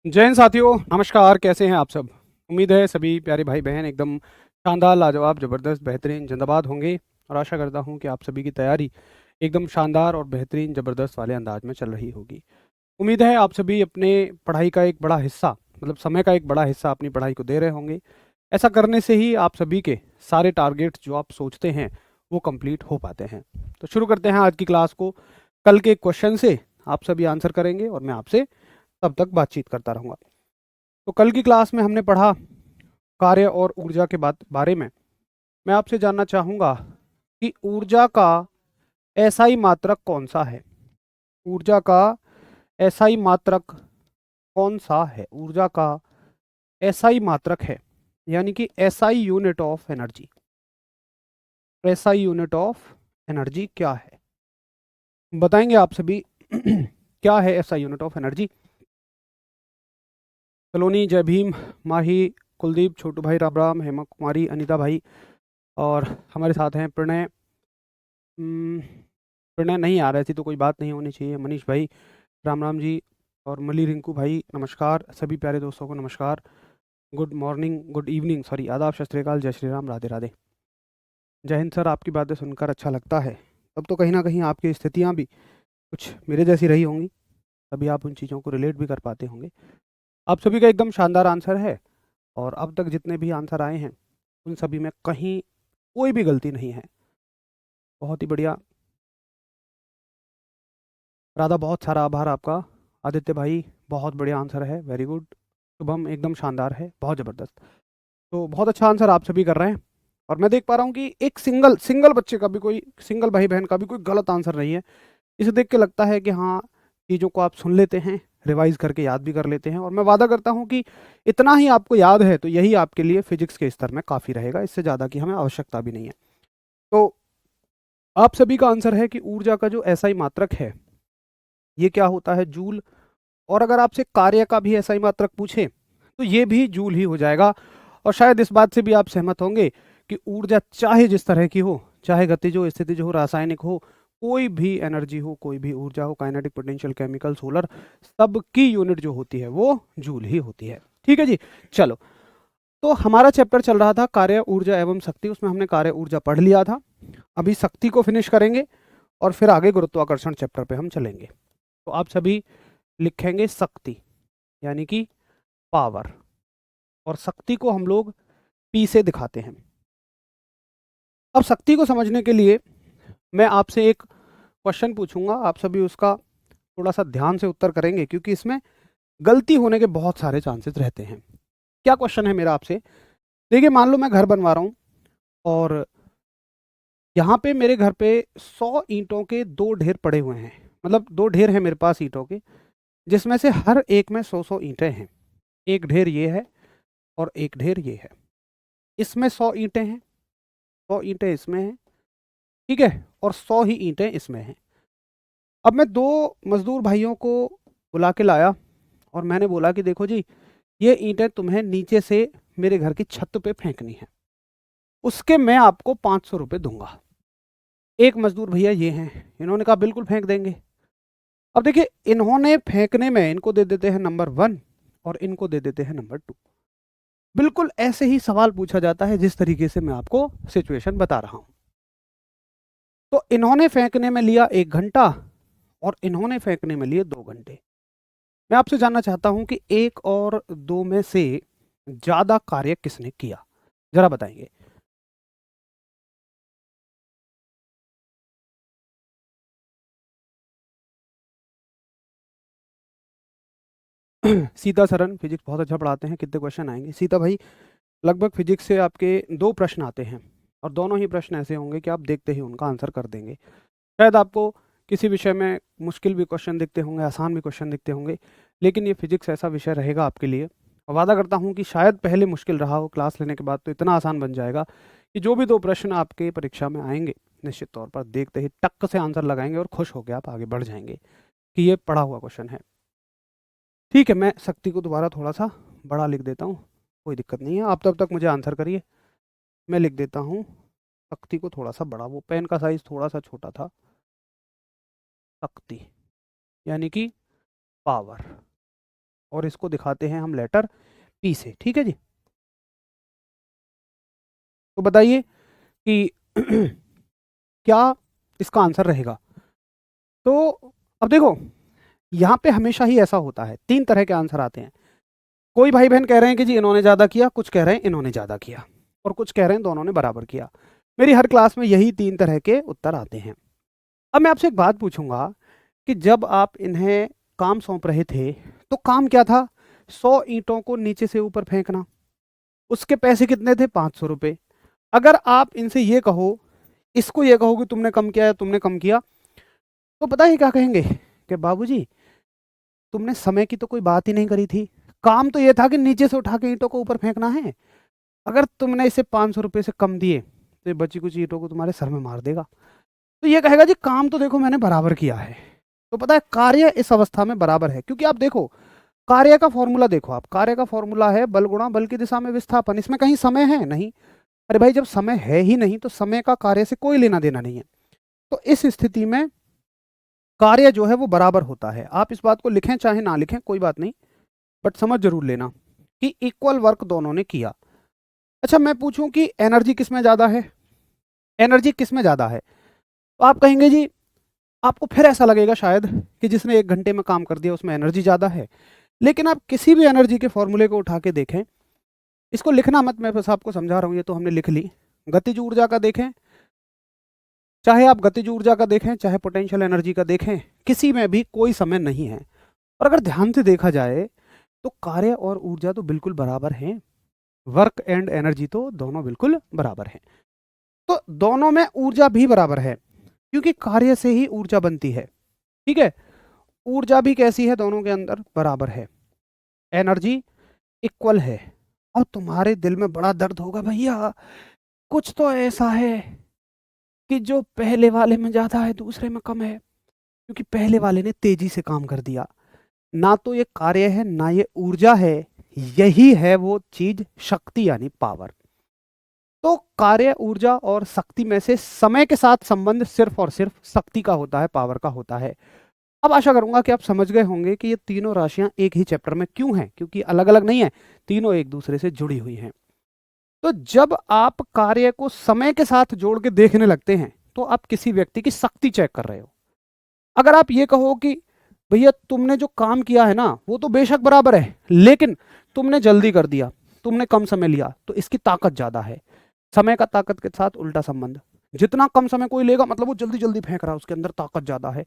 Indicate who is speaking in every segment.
Speaker 1: जय हिंद साथियों, नमस्कार। कैसे हैं आप सब? उम्मीद है सभी प्यारे भाई बहन एकदम शानदार, लाजवाब, ज़बरदस्त, बेहतरीन, जिंदाबाद होंगे। और आशा करता हूं कि आप सभी की तैयारी एकदम शानदार और बेहतरीन, ज़बरदस्त वाले अंदाज में चल रही होगी। उम्मीद है आप सभी अपने पढ़ाई का एक बड़ा हिस्सा, मतलब समय का एक बड़ा हिस्सा अपनी पढ़ाई को दे रहे होंगे। ऐसा करने से ही आप सभी के सारे टारगेट जो आप सोचते हैं वो कंप्लीट हो पाते हैं। तो शुरू करते हैं आज की क्लास को। कल के क्वेश्चन से आप सभी आंसर करेंगे और मैं आपसे तब तक बातचीत करता रहूँगा। तो कल की क्लास में हमने पढ़ा कार्य और ऊर्जा के बारे में। मैं आपसे जानना चाहूँगा कि ऊर्जा का एसआई मात्रक कौन सा है? ऊर्जा का एसआई मात्रक कौन सा है? ऊर्जा का एसआई मात्रक है, यानी कि SI unit of energy. SI unit of energy क्या है? बताएंगे आप सभी क्या है SI unit of energy? Colony, जय भीम, माही, कुलदीप, छोटू भाई, राम राम, हेमा कुमारी, अनीता भाई, और हमारे साथ हैं प्रणय। हम्म, प्रणय नहीं आ रही थी तो कोई बात नहीं होनी चाहिए। मनीष भाई, राम राम जी, और मली रिंकू भाई, नमस्कार। सभी प्यारे दोस्तों को नमस्कार। Good morning, good evening, sorry, आदाब, सत श्री अकाल, जय श्री राम, राधे राधे। जय हिंद सर, आपकी बातें सुनकर अच्छा लगता है। तब तो कहीं ना कहीं आपकी स्थितियाँ भी कुछ मेरे जैसी रही होंगी, तभी आप उन चीज़ों को रिलेट भी कर पाते होंगे। आप सभी का एकदम शानदार आंसर है, और अब तक जितने भी आंसर आए हैं उन सभी में कहीं कोई भी गलती नहीं है। बहुत ही बढ़िया। राधा, बहुत सारा आभार आपका। आदित्य भाई, बहुत बढ़िया आंसर है, वेरी गुड। शुभम, एकदम शानदार है, बहुत ज़बरदस्त। तो बहुत अच्छा आंसर आप सभी कर रहे हैं। और मैं देख पा रहा हूँ कि एक सिंगल सिंगल बच्चे का भी, कोई सिंगल भाई बहन का भी कोई गलत आंसर नहीं है। इसे देख के लगता है कि हाँ, चीज़ों को आप सुन लेते हैं, रिवाइज करके याद भी कर लेते हैं। और मैं वादा करता हूँ कि इतना ही आपको याद है तो यही आपके लिए फिजिक्स के स्तर में काफ़ी रहेगा, इससे ज़्यादा की हमें आवश्यकता भी नहीं है। तो आप सभी का आंसर है कि ऊर्जा का जो एसआई मात्रक है ये क्या होता है? जूल। और अगर आपसे कार्य का भी एसआई मात्रक पूछे तो ये भी जूल ही हो जाएगा। और शायद इस बात से भी आप सहमत होंगे कि ऊर्जा चाहे जिस तरह की हो, चाहे गतिज हो, स्थितिज हो, रासायनिक हो, कोई भी एनर्जी हो, कोई भी ऊर्जा हो, काइनेटिक, पोटेंशियल, केमिकल, सोलर, सबकी यूनिट जो होती है वो जूल ही होती है। ठीक है जी। चलो, तो हमारा चैप्टर चल रहा था कार्य, ऊर्जा एवं शक्ति। उसमें हमने कार्य ऊर्जा पढ़ लिया था। अभी शक्ति को फिनिश करेंगे और फिर आगे गुरुत्वाकर्षण चैप्टर पे हम चलेंगे। तो आप सभी लिखेंगे शक्ति, यानी कि पावर। और शक्ति को हम लोग पी से दिखाते हैं। अब शक्ति को समझने के लिए मैं आपसे एक क्वेश्चन पूछूंगा, आप सभी उसका थोड़ा सा ध्यान से उत्तर करेंगे क्योंकि इसमें गलती होने के बहुत सारे चांसेस रहते हैं। क्या क्वेश्चन है मेरा आपसे? देखिए, मान लो मैं घर बनवा रहा हूँ और यहाँ पे मेरे घर पे 100 ईंटों के दो ढेर पड़े हुए हैं। मतलब दो ढेर हैं मेरे पास ईंटों के, जिसमें से हर एक में 100 ईंटें हैं। एक ढेर ये है और एक ढेर ये है। इसमें 100 ईंटें हैं, 100 ईंटें इसमें हैं, ठीक है, और 100 ही ईंटें इसमें हैं। अब मैं दो मजदूर भाइयों को बुला के लाया और मैंने बोला कि देखो जी, ये ईंटें तुम्हें नीचे से मेरे घर की छत पे फेंकनी है, उसके मैं आपको 500 रुपये दूंगा। एक मजदूर भैया ये हैं, इन्होंने कहा बिल्कुल फेंक देंगे। अब देखिए, इन्होंने फेंकने में इनको दे देते हैं नंबर 1 और इनको दे देते हैं नंबर 2। बिल्कुल ऐसे ही सवाल पूछा जाता है जिस तरीके से मैं आपको सिचुएशन बता रहा हूं। तो इन्होंने फेंकने में लिया 1 घंटा और इन्होंने फेंकने में लिए 2 घंटे। मैं आपसे जानना चाहता हूं कि 1 और 2 में से ज्यादा कार्य किसने किया? जरा बताएंगे। सीता सरन, फिजिक्स बहुत अच्छा पढ़ाते हैं, कितने क्वेश्चन आएंगे? सीता भाई, लगभग फिजिक्स से आपके 2 प्रश्न आते हैं और दोनों ही प्रश्न ऐसे होंगे कि आप देखते ही उनका आंसर कर देंगे। शायद आपको किसी विषय में मुश्किल भी क्वेश्चन दिखते होंगे, आसान भी क्वेश्चन दिखते होंगे, लेकिन ये फिजिक्स ऐसा विषय रहेगा आपके लिए। और वादा करता हूँ कि शायद पहले मुश्किल रहा हो, क्लास लेने के बाद तो इतना आसान बन जाएगा कि जो भी 2 प्रश्न आपके परीक्षा में आएंगे, निश्चित तौर पर देखते ही टक से आंसर लगाएंगे और खुश होकर आप आगे बढ़ जाएंगे कि ये पढ़ा हुआ क्वेश्चन है। ठीक है, मैं शक्ति को दोबारा थोड़ा सा बड़ा लिख देता हूँ, कोई दिक्कत नहीं है। आप तब तक मुझे आंसर करिए। मैं लिख देता हूँ शक्ति को थोड़ा सा बड़ा, वो पेन का साइज थोड़ा सा छोटा था। शक्ति यानी कि पावर। और इसको दिखाते हैं हम लेटर पी से, ठीक है जी। तो बताइए कि क्या इसका आंसर रहेगा। तो अब देखो, यहाँ पे हमेशा ही ऐसा होता है, तीन तरह के आंसर आते हैं। कोई भाई बहन कह रहे हैं कि जी इन्होंने ज़्यादा किया, कुछ कह रहे हैं इन्होंने ज़्यादा किया, और कुछ कह रहे हैं दोनों ने बराबर किया। मेरी हर क्लास में यही तीन तरह के उत्तर आते हैं। अब मैं आपसे एक बात पूछूंगा कि जब आप इन्हें काम सौंप रहे थे तो काम क्या था? 100 ईंटों को नीचे से ऊपर फेंकना। उसके पैसे कितने थे? 500 रुपये। अगर आप इनसे ये कहो, इसको ये कहो कि तुमने कम किया या तुमने कम किया, तो पता है क्या कहेंगे कि बाबूजी तुमने समय की तो कोई बात ही नहीं करी थी, काम तो ये था कि नीचे से उठा के ईंटों को ऊपर फेंकना है। अगर तुमने इसे 500 रुपये से कम दिए तो ये बची कुछ ईंटों को तुम्हारे सर में मार देगा। तो ये कहेगा जी काम तो देखो मैंने बराबर किया है। तो पता है कार्य इस अवस्था में बराबर है, क्योंकि आप देखो कार्य का फॉर्मूला देखो, आप कार्य का फॉर्मूला है बल गुणा बल की दिशा में विस्थापन। इसमें कहीं समय है नहीं। अरे भाई जब समय है ही नहीं तो समय का कार्य से कोई लेना देना नहीं है। तो इस स्थिति में कार्य जो है वो बराबर होता है। आप इस बात को लिखें चाहे ना लिखें कोई बात नहीं, बट समझ जरूर लेना कि इक्वल वर्क दोनों ने किया। अच्छा मैं पूछूं कि एनर्जी किस में ज्यादा है? एनर्जी किस में ज्यादा है? तो आप कहेंगे जी, आपको फिर ऐसा लगेगा शायद कि जिसने 1 घंटे में काम कर दिया उसमें एनर्जी ज्यादा है। लेकिन आप किसी भी एनर्जी के फॉर्मूले को उठा के देखें, इसको लिखना मत, मैं बस आपको समझा रहा हूं, ये तो हमने लिख ली। गतिज ऊर्जा का देखें, चाहे आप गतिज ऊर्जा का देखें चाहे पोटेंशियल एनर्जी का देखें, किसी में भी कोई समय नहीं है। और अगर ध्यान से देखा जाए तो कार्य और ऊर्जा तो बिल्कुल बराबर हैं। वर्क एंड एनर्जी तो दोनों बिल्कुल बराबर हैं। तो दोनों में ऊर्जा भी बराबर है, क्योंकि कार्य से ही ऊर्जा बनती है। ठीक है, ऊर्जा भी कैसी है? दोनों के अंदर बराबर है, एनर्जी इक्वल है। और तुम्हारे दिल में बड़ा दर्द होगा, भैया कुछ तो ऐसा है कि जो पहले वाले में ज्यादा है दूसरे में कम है, क्योंकि पहले वाले ने तेजी से काम कर दिया। ना तो ये कार्य है ना ये ऊर्जा है, यही है वो चीज शक्ति यानी पावर। तो कार्य ऊर्जा और शक्ति में से समय के साथ संबंध सिर्फ और सिर्फ शक्ति का होता है, पावर का होता है। अब आशा करूंगा कि आप समझ गए होंगे कि ये तीनों राशियां एक ही चैप्टर में क्यों हैं, क्योंकि अलग अलग नहीं है, तीनों एक दूसरे से जुड़ी हुई हैं। तो जब आप कार्य को समय के साथ जोड़ के देखने लगते हैं तो आप किसी व्यक्ति की शक्ति चेक कर रहे हो। अगर आप ये कहो कि भैया तुमने जो काम किया है ना वो तो बेशक बराबर है, लेकिन तुमने जल्दी कर दिया, तुमने कम समय लिया, तो इसकी ताकत ज्यादा है। समय का ताकत के साथ उल्टा संबंध, जितना कम समय कोई लेगा मतलब वो जल्दी जल्दी फेंक रहा है, उसके अंदर ताकत ज्यादा है।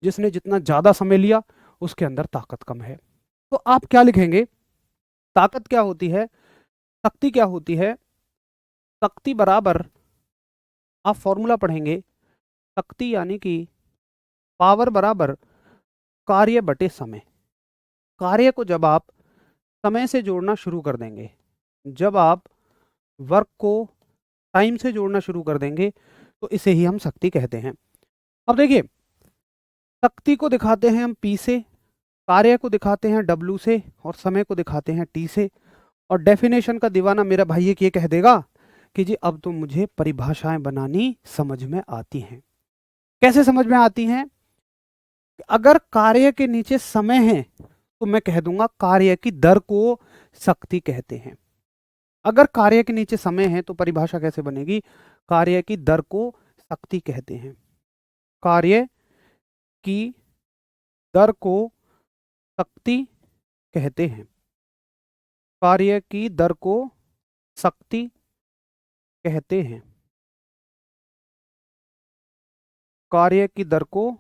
Speaker 1: जिसने जितना ज्यादा समय लिया उसके अंदर ताकत कम है। तो आप क्या लिखेंगे? ताकत क्या होती है, शक्ति क्या होती है? शक्ति बराबर, आप फॉर्मूला पढ़ेंगे, शक्ति यानी कि पावर बराबर कार्य बटे समय। कार्य को जब आप समय से जोड़ना शुरू कर देंगे, जब आप वर्क को टाइम से जोड़ना शुरू कर देंगे, तो इसे ही हम शक्ति कहते हैं। अब देखिए, शक्ति को दिखाते हैं हम पी से, कार्य को दिखाते हैं डब्ल्यू से, और समय को दिखाते हैं टी से। और डेफिनेशन का दीवाना मेरा भाई ये कह देगा कि जी अब तो मुझे परिभाषाएं बनानी समझ में आती हैं। कैसे समझ में आती हैं? अगर कार्य के नीचे समय है तो मैं कह दूंगा कार्य की दर को शक्ति कहते हैं। अगर कार्य के नीचे समय है तो परिभाषा कैसे बनेगी? कार्य की दर को शक्ति कहते हैं। कार्य की दर को शक्ति कहते हैं। कार्य की दर को शक्ति कहते हैं। कार्य की दर को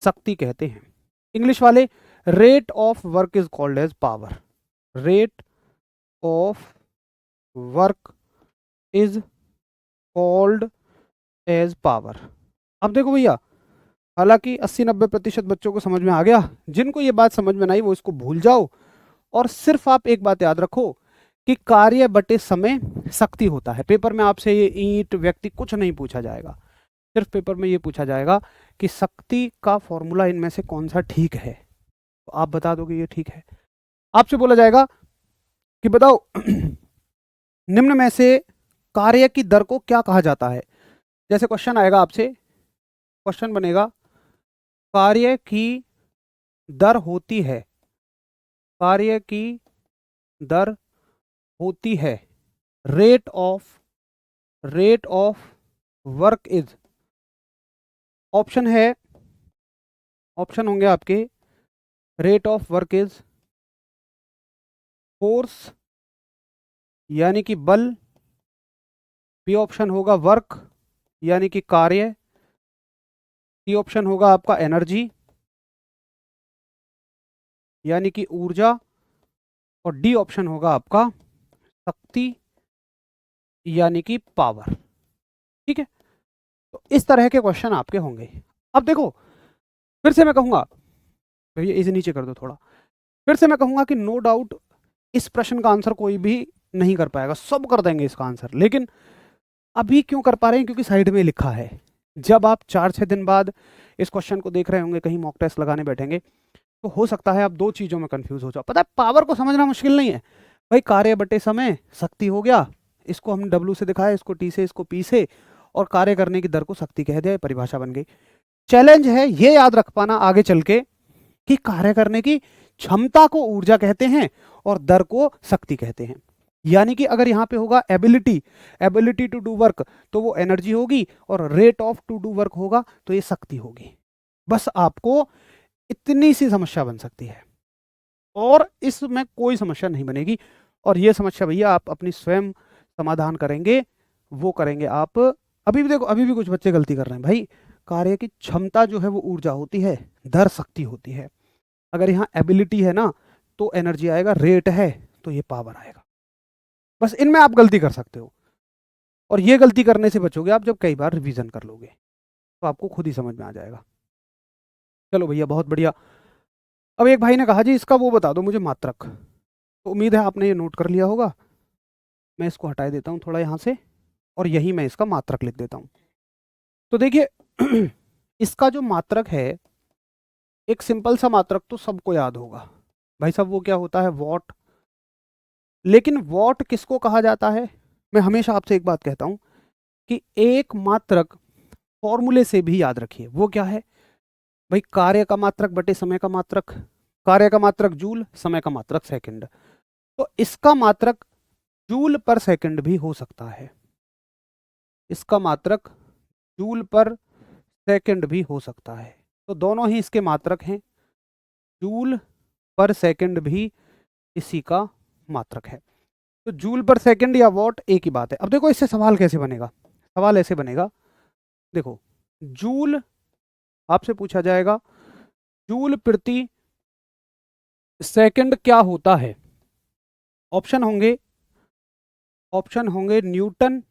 Speaker 1: शक्ति कहते हैं। इंग्लिश वाले, rate of work is called as power. Rate of work is called as power. अब देखो भैया, हालांकि 80-90% बच्चों को समझ में आ गया, जिनको ये बात समझ में नहीं वो इसको भूल जाओ, और सिर्फ आप एक बात याद रखो कि कार्य बटे समय शक्ति होता है। पेपर में आपसे ये ईंट व्यक्ति कुछ नहीं पूछा जाएगा, सिर्फ पेपर में ये पूछा जाएगा कि शक्ति का फॉर्मूला इनमें से कौन सा ठीक है, तो आप बता दो कि ये ठीक है। आपसे बोला जाएगा कि बताओ निम्न में से कार्य की दर को क्या कहा जाता है। जैसे क्वेश्चन आएगा आपसे, क्वेश्चन बनेगा कार्य की दर होती है कार्य की दर होती है, rate of work is, option है, ऑप्शन होंगे आपके, rate of work is force यानी कि बल, बी ऑप्शन होगा वर्क यानी कि कार्य, सी ऑप्शन होगा आपका एनर्जी यानी कि ऊर्जा, और डी ऑप्शन होगा आपका शक्ति यानी कि पावर। ठीक है, तो इस तरह के क्वेश्चन आपके होंगे। अब देखो, फिर से मैं कहूंगा, भैया इसे नीचे कर दो थोड़ा, फिर से मैं कहूंगा कि नो डाउट इस प्रश्न का आंसर कोई भी नहीं कर पाएगा, सब कर देंगे इसका आंसर, लेकिन अभी क्यों कर पा रहे हैं, क्योंकि साइड में लिखा है। जब आप 4-6 दिन बाद इस क्वेश्चन को देख रहे होंगे, कहीं मॉक टेस्ट लगाने बैठेंगे, तो हो सकता है आप दो चीजों में कंफ्यूज हो जाओ। पता है, पावर को समझना मुश्किल नहीं है भाई, कार्य बटे समय शक्ति हो गया, इसको हम डब्ल्यू से दिखाए, इसको टी से, इसको पी से, और कार्य करने की दर को शक्ति कह दिया, परिभाषा बन गई। चैलेंज है ये याद रख पाना आगे चल के कि कार्य करने की क्षमता को ऊर्जा कहते हैं और दर को शक्ति कहते हैं। यानी कि अगर यहां पे होगा एबिलिटी टू डू वर्क, तो वो एनर्जी होगी, और rate of to do work होगा तो ये शक्ति होगी। बस आपको इतनी सी समस्या बन सकती है, और इसमें कोई समस्या नहीं बनेगी। और ये समस्या भैया आप अपनी स्वयं समाधान करेंगे, वो करेंगे आप। अभी भी देखो, अभी भी कुछ बच्चे गलती कर रहे हैं भाई, कार्य की क्षमता जो है वो ऊर्जा होती है, दर शक्ति होती है। अगर यहाँ एबिलिटी है ना, तो एनर्जी आएगा, रेट है तो ये पावर आएगा। बस इनमें आप गलती कर सकते हो, और ये गलती करने से बचोगे आप जब कई बार रिवीजन कर लोगे, तो आपको खुद ही समझ में आ जाएगा। चलो भैया, बहुत बढ़िया। अब एक भाई ने कहा जी इसका वो बता दो मुझे मात्रक, तो उम्मीद है आपने ये नोट कर लिया होगा। मैं इसको हटा देता हूँ थोड़ा यहाँ से, और यही मैं इसका मात्रक लिख देता हूँ। तो देखिए इसका जो मात्रक है, एक सिंपल सा मात्रक तो सबको याद होगा भाई साहब, वो क्या होता है, वॉट। लेकिन वॉट किसको कहा जाता है, मैं हमेशा आपसे एक बात कहता हूं कि एक मात्रक फॉर्मूले से भी याद रखिए, वो क्या है भाई, कार्य का मात्रक बटे समय का मात्रक, कार्य का मात्रक जूल, समय का मात्रक सेकंड। तो इसका मात्रक जूल पर सेकंड भी हो सकता है, इसका मात्रक जूल पर सेकंड भी हो सकता है। तो दोनों ही इसके मात्रक हैं, जूल पर सेकंड भी इसी का मात्रक है। तो जूल पर सेकंड या वॉट एक ही बात है। अब देखो इससे सवाल कैसे बनेगा, सवाल ऐसे बनेगा, देखो जूल आपसे पूछा जाएगा, जूल प्रति सेकंड क्या होता है। ऑप्शन होंगे, ऑप्शन होंगे न्यूटन,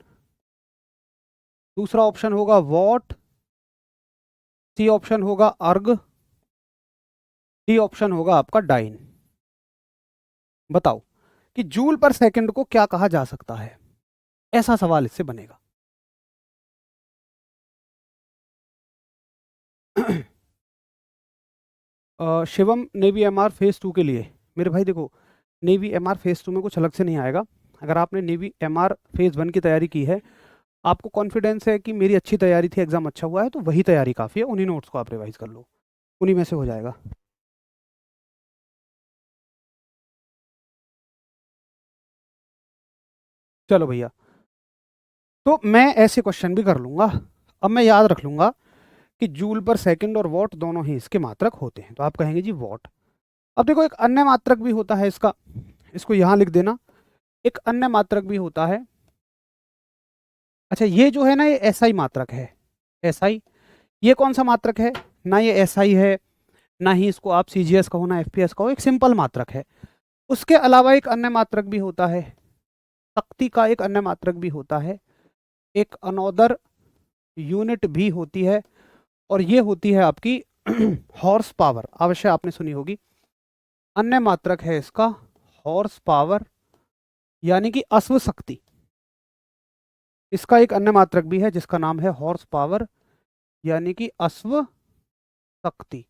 Speaker 1: दूसरा ऑप्शन होगा वॉट, सी ऑप्शन होगा अर्ग, डी ऑप्शन होगा आपका डाइन। बताओ कि जूल पर सेकंड को क्या कहा जा सकता है, ऐसा सवाल इससे बनेगा। शिवम, नेवी एमआर फेज 2 के लिए, मेरे भाई देखो, नेवी एमआर फेज 2 में कुछ अलग से नहीं आएगा। अगर आपने नेवी एमआर फेज 1 की तैयारी की है, आपको कॉन्फिडेंस है कि मेरी अच्छी तैयारी थी, एग्जाम अच्छा हुआ है, तो वही तैयारी काफ़ी है, उन्हीं नोट्स को आप रिवाइज कर लो, उन्हीं में से हो जाएगा। चलो भैया, तो मैं ऐसे क्वेश्चन भी कर लूंगा। अब मैं याद रख लूंगा कि जूल पर सेकंड और वॉट दोनों ही इसके मात्रक होते हैं, तो आप कहेंगे जी वॉट। अब देखो एक अन्य मात्रक भी होता है इसका, इसको यहाँ लिख देना, एक अन्य मात्रक भी होता है। अच्छा, ये जो है ना, ये एसआई मात्रक है, एसआई। ये कौन सा मात्रक है, ना ये एसआई है, ना ही इसको आप सीजीएस कहो, ना एफपीएस कहो, एक सिंपल मात्रक है। उसके अलावा एक अन्य मात्रक भी होता है, शक्ति का एक अन्य मात्रक भी होता है, एक अनोदर यूनिट भी होती है, और ये होती है आपकी हॉर्स पावर, अवश्य आपने सुनी होगी। अन्य मात्रक है इसका हॉर्स पावर यानी कि अश्व शक्ति। इसका एक अन्य मात्रक भी है जिसका नाम है हॉर्स पावर यानी कि अश्व शक्ति।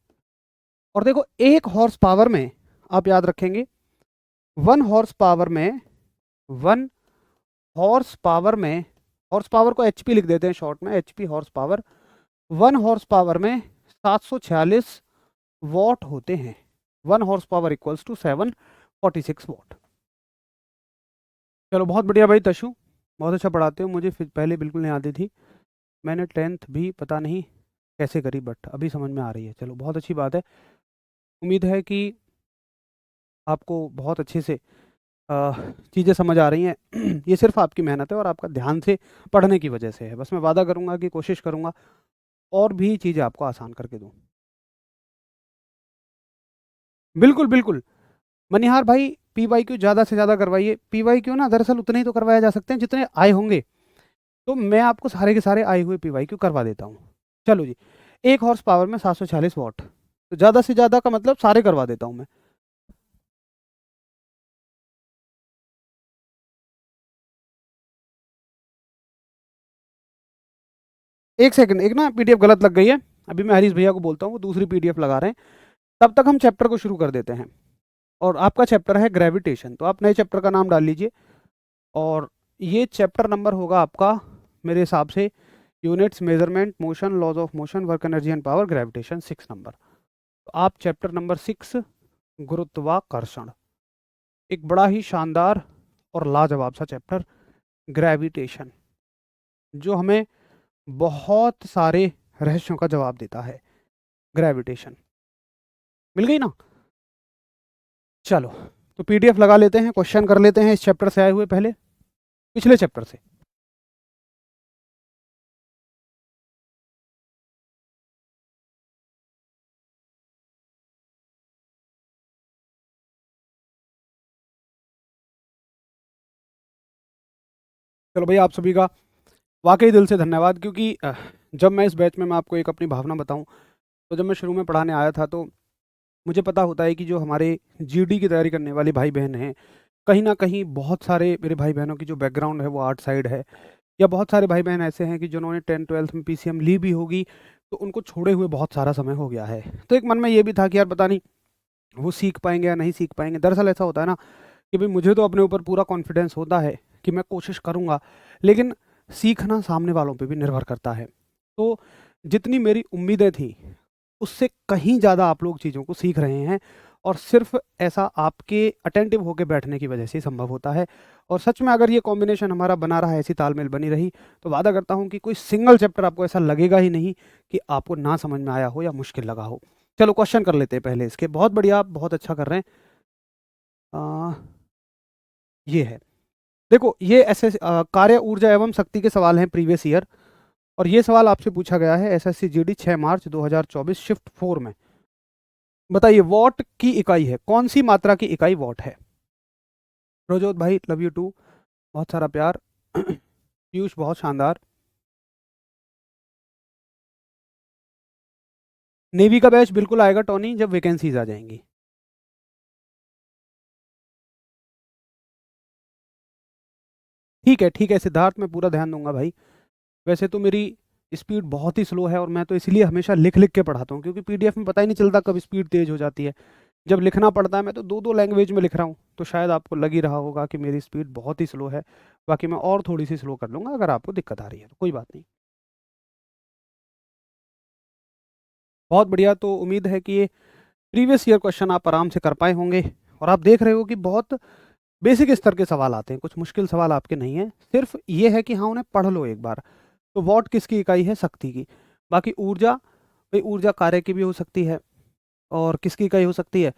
Speaker 1: और देखो एक हॉर्स पावर में आप याद रखेंगे, वन हॉर्स पावर में, वन हॉर्स पावर में, हॉर्स पावर को एचपी लिख देते हैं शॉर्ट में, HP horse power, one horse power में 746 वॉट होते हैं। 1 horse power equals to 746 watt. चलो बहुत बढ़िया भाई तशु, बहुत अच्छा पढ़ाते हो। मुझे पहले बिल्कुल नहीं आती थी, मैंने 10th भी पता नहीं कैसे करी, बट अभी समझ में आ रही है। चलो बहुत अच्छी बात है, उम्मीद है कि आपको बहुत अच्छे से चीज़ें समझ आ रही हैं। ये सिर्फ आपकी मेहनत है और आपका ध्यान से पढ़ने की वजह से है। बस मैं वादा करूँगा कि कोशिश करूँगा और भी चीज़ें आपको आसान करके दूँ। बिल्कुल बिल्कुल मनिहार भाई, पी वाई क्यू ज़्यादा से ज़्यादा करवाइए। पी वाई क्यू ना दरअसल उतने ही तो करवाए जा सकते हैं जितने आए होंगे, तो मैं आपको सारे के सारे आए हुए पी वाई क्यू करवा देता हूँ। चलो जी, 1 हॉर्स पावर में 746 वॉट, तो ज़्यादा से ज़्यादा का मतलब सारे करवा देता हूँ मैं। एक सेकंड, एक ना पीडीएफ गलत लग गई है, अभी मैं हरीश भैया को बोलता हूँ, वो दूसरी पीडीएफ लगा रहे हैं। तब तक हम चैप्टर को शुरू कर देते हैं। और आपका चैप्टर है ग्रेविटेशन, तो आप नए चैप्टर का नाम डाल लीजिए। और ये चैप्टर नंबर होगा आपका मेरे हिसाब से units, measurement, motion, laws of motion, work energy and power, gravitation, 6 number. तो आप चैप्टर नंबर 6 गुरुत्वाकर्षण, एक बड़ा ही शानदार और लाजवाब सा चैप्टर ग्रेविटेशन, जो हमें बहुत सारे रहस्यों का जवाब देता है। ग्रेविटेशन मिल गई ना? चलो, तो पीडीएफ लगा लेते हैं, क्वेश्चन कर लेते हैं इस चैप्टर से आए हुए, पहले पिछले चैप्टर से। चलो भैया, आप सभी का वाकई दिल से धन्यवाद, क्योंकि जब मैं इस बैच में मैं आपको एक अपनी भावना बताऊं, तो जब मैं शुरू में पढ़ाने आया था, तो मुझे पता होता है कि जो हमारे जीडी की तैयारी करने वाले भाई बहन हैं, कहीं ना कहीं बहुत सारे मेरे भाई बहनों की जो बैकग्राउंड है वो आर्ट साइड है, या बहुत सारे भाई बहन ऐसे हैं कि जिन्होंने 10th 12th में पीसीएम ली भी होगी, तो उनको छोड़े हुए बहुत सारा समय हो गया है। तो एक मन में ये भी था कि यार पता नहीं वो सीख पाएंगे या नहीं सीख पाएंगे। दरअसल ऐसा होता है ना कि भाई मुझे तो अपने ऊपर पूरा कॉन्फिडेंस होता है कि मैं कोशिश करूँगा, लेकिन सीखना सामने वालों पे भी निर्भर करता है। तो जितनी मेरी उम्मीदें थी, उससे कहीं ज़्यादा आप लोग चीज़ों को सीख रहे हैं, और सिर्फ ऐसा आपके अटेंटिव होकर बैठने की वजह से ही संभव होता है। और सच में अगर ये कॉम्बिनेशन हमारा बना रहा है, ऐसी तालमेल बनी रही, तो वादा करता हूँ कि कोई सिंगल चैप्टर आपको ऐसा लगेगा ही नहीं कि आपको ना समझ में आया हो या मुश्किल लगा हो। चलो क्वेश्चन कर लेते हैं पहले इसके। बहुत बढ़िया, आप बहुत अच्छा कर रहे हैं। ये है, देखो ये ऐसे कार्य, ऊर्जा एवं शक्ति के सवाल हैं प्रीवियस ईयर, और ये सवाल आपसे पूछा गया है एसएससी जीडी 6 मार्च 2024 शिफ्ट 4 में। बताइए, वॉट की इकाई है, कौन सी मात्रा की इकाई वॉट है? रोजोत भाई लव यू टू, बहुत सारा प्यार। पीयूष बहुत शानदार। नेवी का बैच बिल्कुल आएगा टॉनी, जब वैकेंसीज आ जाएंगी। ठीक है ठीक है सिद्धार्थ, मैं पूरा ध्यान दूंगा भाई। वैसे तो मेरी स्पीड बहुत ही स्लो है, और मैं तो इसलिए हमेशा लिख लिख के पढ़ाता हूँ, क्योंकि पीडीएफ में पता ही नहीं चलता कब स्पीड तेज हो जाती है। जब लिखना पड़ता है, मैं तो दो दो लैंग्वेज में लिख रहा हूँ, तो शायद आपको लग ही रहा होगा कि मेरी स्पीड बहुत ही स्लो है। बाकी मैं और थोड़ी सी स्लो कर लूँगा, अगर आपको दिक्कत आ रही है तो कोई बात नहीं। बहुत बढ़िया, तो उम्मीद है कि ये प्रीवियस ईयर क्वेश्चन आप आराम से कर पाए होंगे। और आप देख रहे हो कि बहुत बेसिक स्तर के सवाल आते हैं, कुछ मुश्किल सवाल आपके नहीं हैं। सिर्फ ये है कि हाँ, उन्हें पढ़ लो एक बार। तो वॉट किसकी इकाई है? शक्ति की। बाकी ऊर्जा, भाई ऊर्जा कार्य की भी हो सकती है, और किसकी इकाई हो सकती है?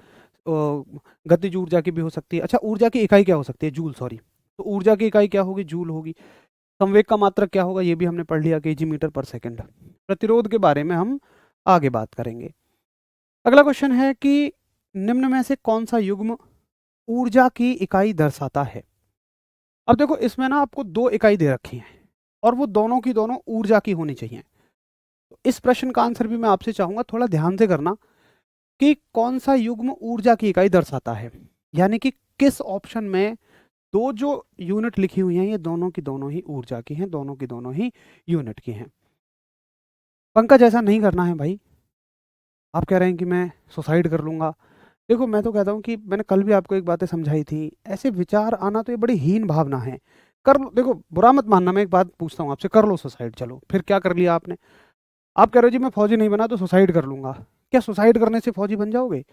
Speaker 1: गतिज ऊर्जा की भी हो सकती है। अच्छा, ऊर्जा की इकाई क्या हो सकती है? Joule, sorry. तो ऊर्जा की इकाई क्या होगी? जूल होगी। संवेग का मात्रक क्या होगा? ये भी हमने पढ़ लिया, केजी मीटर पर सेकंड। प्रतिरोध के बारे में हम आगे बात करेंगे। अगला क्वेश्चन है कि निम्न में से कौन सा युग्म ऊर्जा की इकाई दर्शाता है? अब देखो, इसमें ना आपको दो इकाई दे रखी हैं, और वो दोनों की दोनों ऊर्जा की होनी चाहिए। तो इस प्रश्न का आंसर भी मैं आपसे चाहूंगा थोड़ा ध्यान से करना, कि कौन सा युग्म ऊर्जा की इकाई दर्शाता है, यानी कि किस ऑप्शन में दो जो यूनिट लिखी हुई हैं, ये दोनों की दोनों ही ऊर्जा की हैं, दोनों की दोनों ही यूनिट की हैं। पंकज, ऐसा नहीं करना है भाई। आप कह रहे हैं कि मैं सुसाइड कर लूंगा। देखो, मैं तो कहता हूँ कि मैंने कल भी आपको एक बातें समझाई थी, ऐसे विचार आना तो ये बड़ी हीन भावना है। कर लो, देखो बुरा मत मानना, मैं एक बात पूछता हूँ आपसे, कर लो सुसाइड। चलो फिर क्या कर लिया आपने? आप कह रहे हो जी मैं फौजी नहीं बना तो सुसाइड कर लूंगा। क्या सुसाइड करने से फौजी बन जाओगे?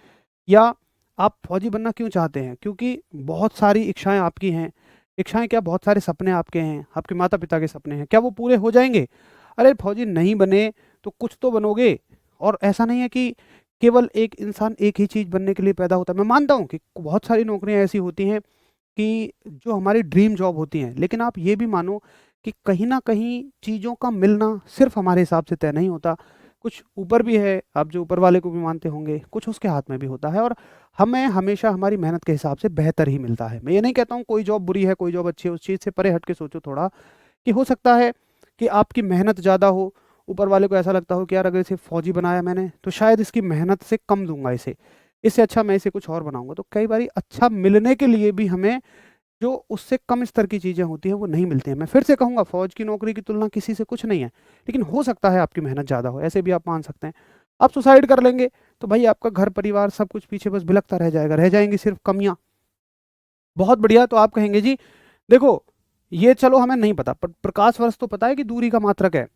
Speaker 1: या आप फौजी बनना क्यों चाहते हैं? क्योंकि बहुत सारी इच्छाएं आपकी हैं। इच्छाएं क्या, बहुत सारे सपने आपके हैं, आपके माता पिता के सपने हैं, क्या वो पूरे हो जाएंगे? अरे फौजी नहीं बने तो कुछ तो बनोगे। और ऐसा नहीं है कि केवल एक इंसान एक ही चीज़ बनने के लिए पैदा होता है। मैं मानता हूँ कि बहुत सारी नौकरियां ऐसी होती हैं कि जो हमारी ड्रीम जॉब होती हैं, लेकिन आप ये भी मानो कि कहीं ना कहीं चीज़ों का मिलना सिर्फ हमारे हिसाब से तय नहीं होता। कुछ ऊपर भी है, आप जो ऊपर वाले को भी मानते होंगे, कुछ उसके हाथ में भी होता है। और हमें हमेशा हमारी मेहनत के हिसाब से बेहतर ही मिलता है। मैं ये नहीं कहता हूँ कोई जॉब बुरी है कोई जॉब अच्छी है, उस चीज़ से परे हट के सोचो थोड़ा, कि हो सकता है कि आपकी मेहनत ज़्यादा हो, ऊपर वाले को ऐसा लगता हो कि यार अगर इसे फौजी बनाया मैंने तो शायद इसकी मेहनत से कम दूंगा इसे, इससे अच्छा मैं इसे कुछ और बनाऊंगा। तो कई बार अच्छा मिलने के लिए भी हमें जो उससे कम स्तर की चीज़ें होती हैं वो नहीं मिलती हैं। मैं फिर से कहूँगा फौज की नौकरी की तुलना किसी से कुछ नहीं है, लेकिन हो सकता है आपकी मेहनत ज़्यादा हो, ऐसे भी आप मान सकते हैं। आप सुसाइड कर लेंगे तो भाई आपका घर परिवार सब कुछ पीछे बस बिलखता रह जाएगा, रह जाएंगी सिर्फ कमियां। बहुत बढ़िया, तो आप कहेंगे जी देखो ये चलो हमें नहीं पता, पर प्रकाश वर्ष तो पता है कि दूरी का मात्रक है।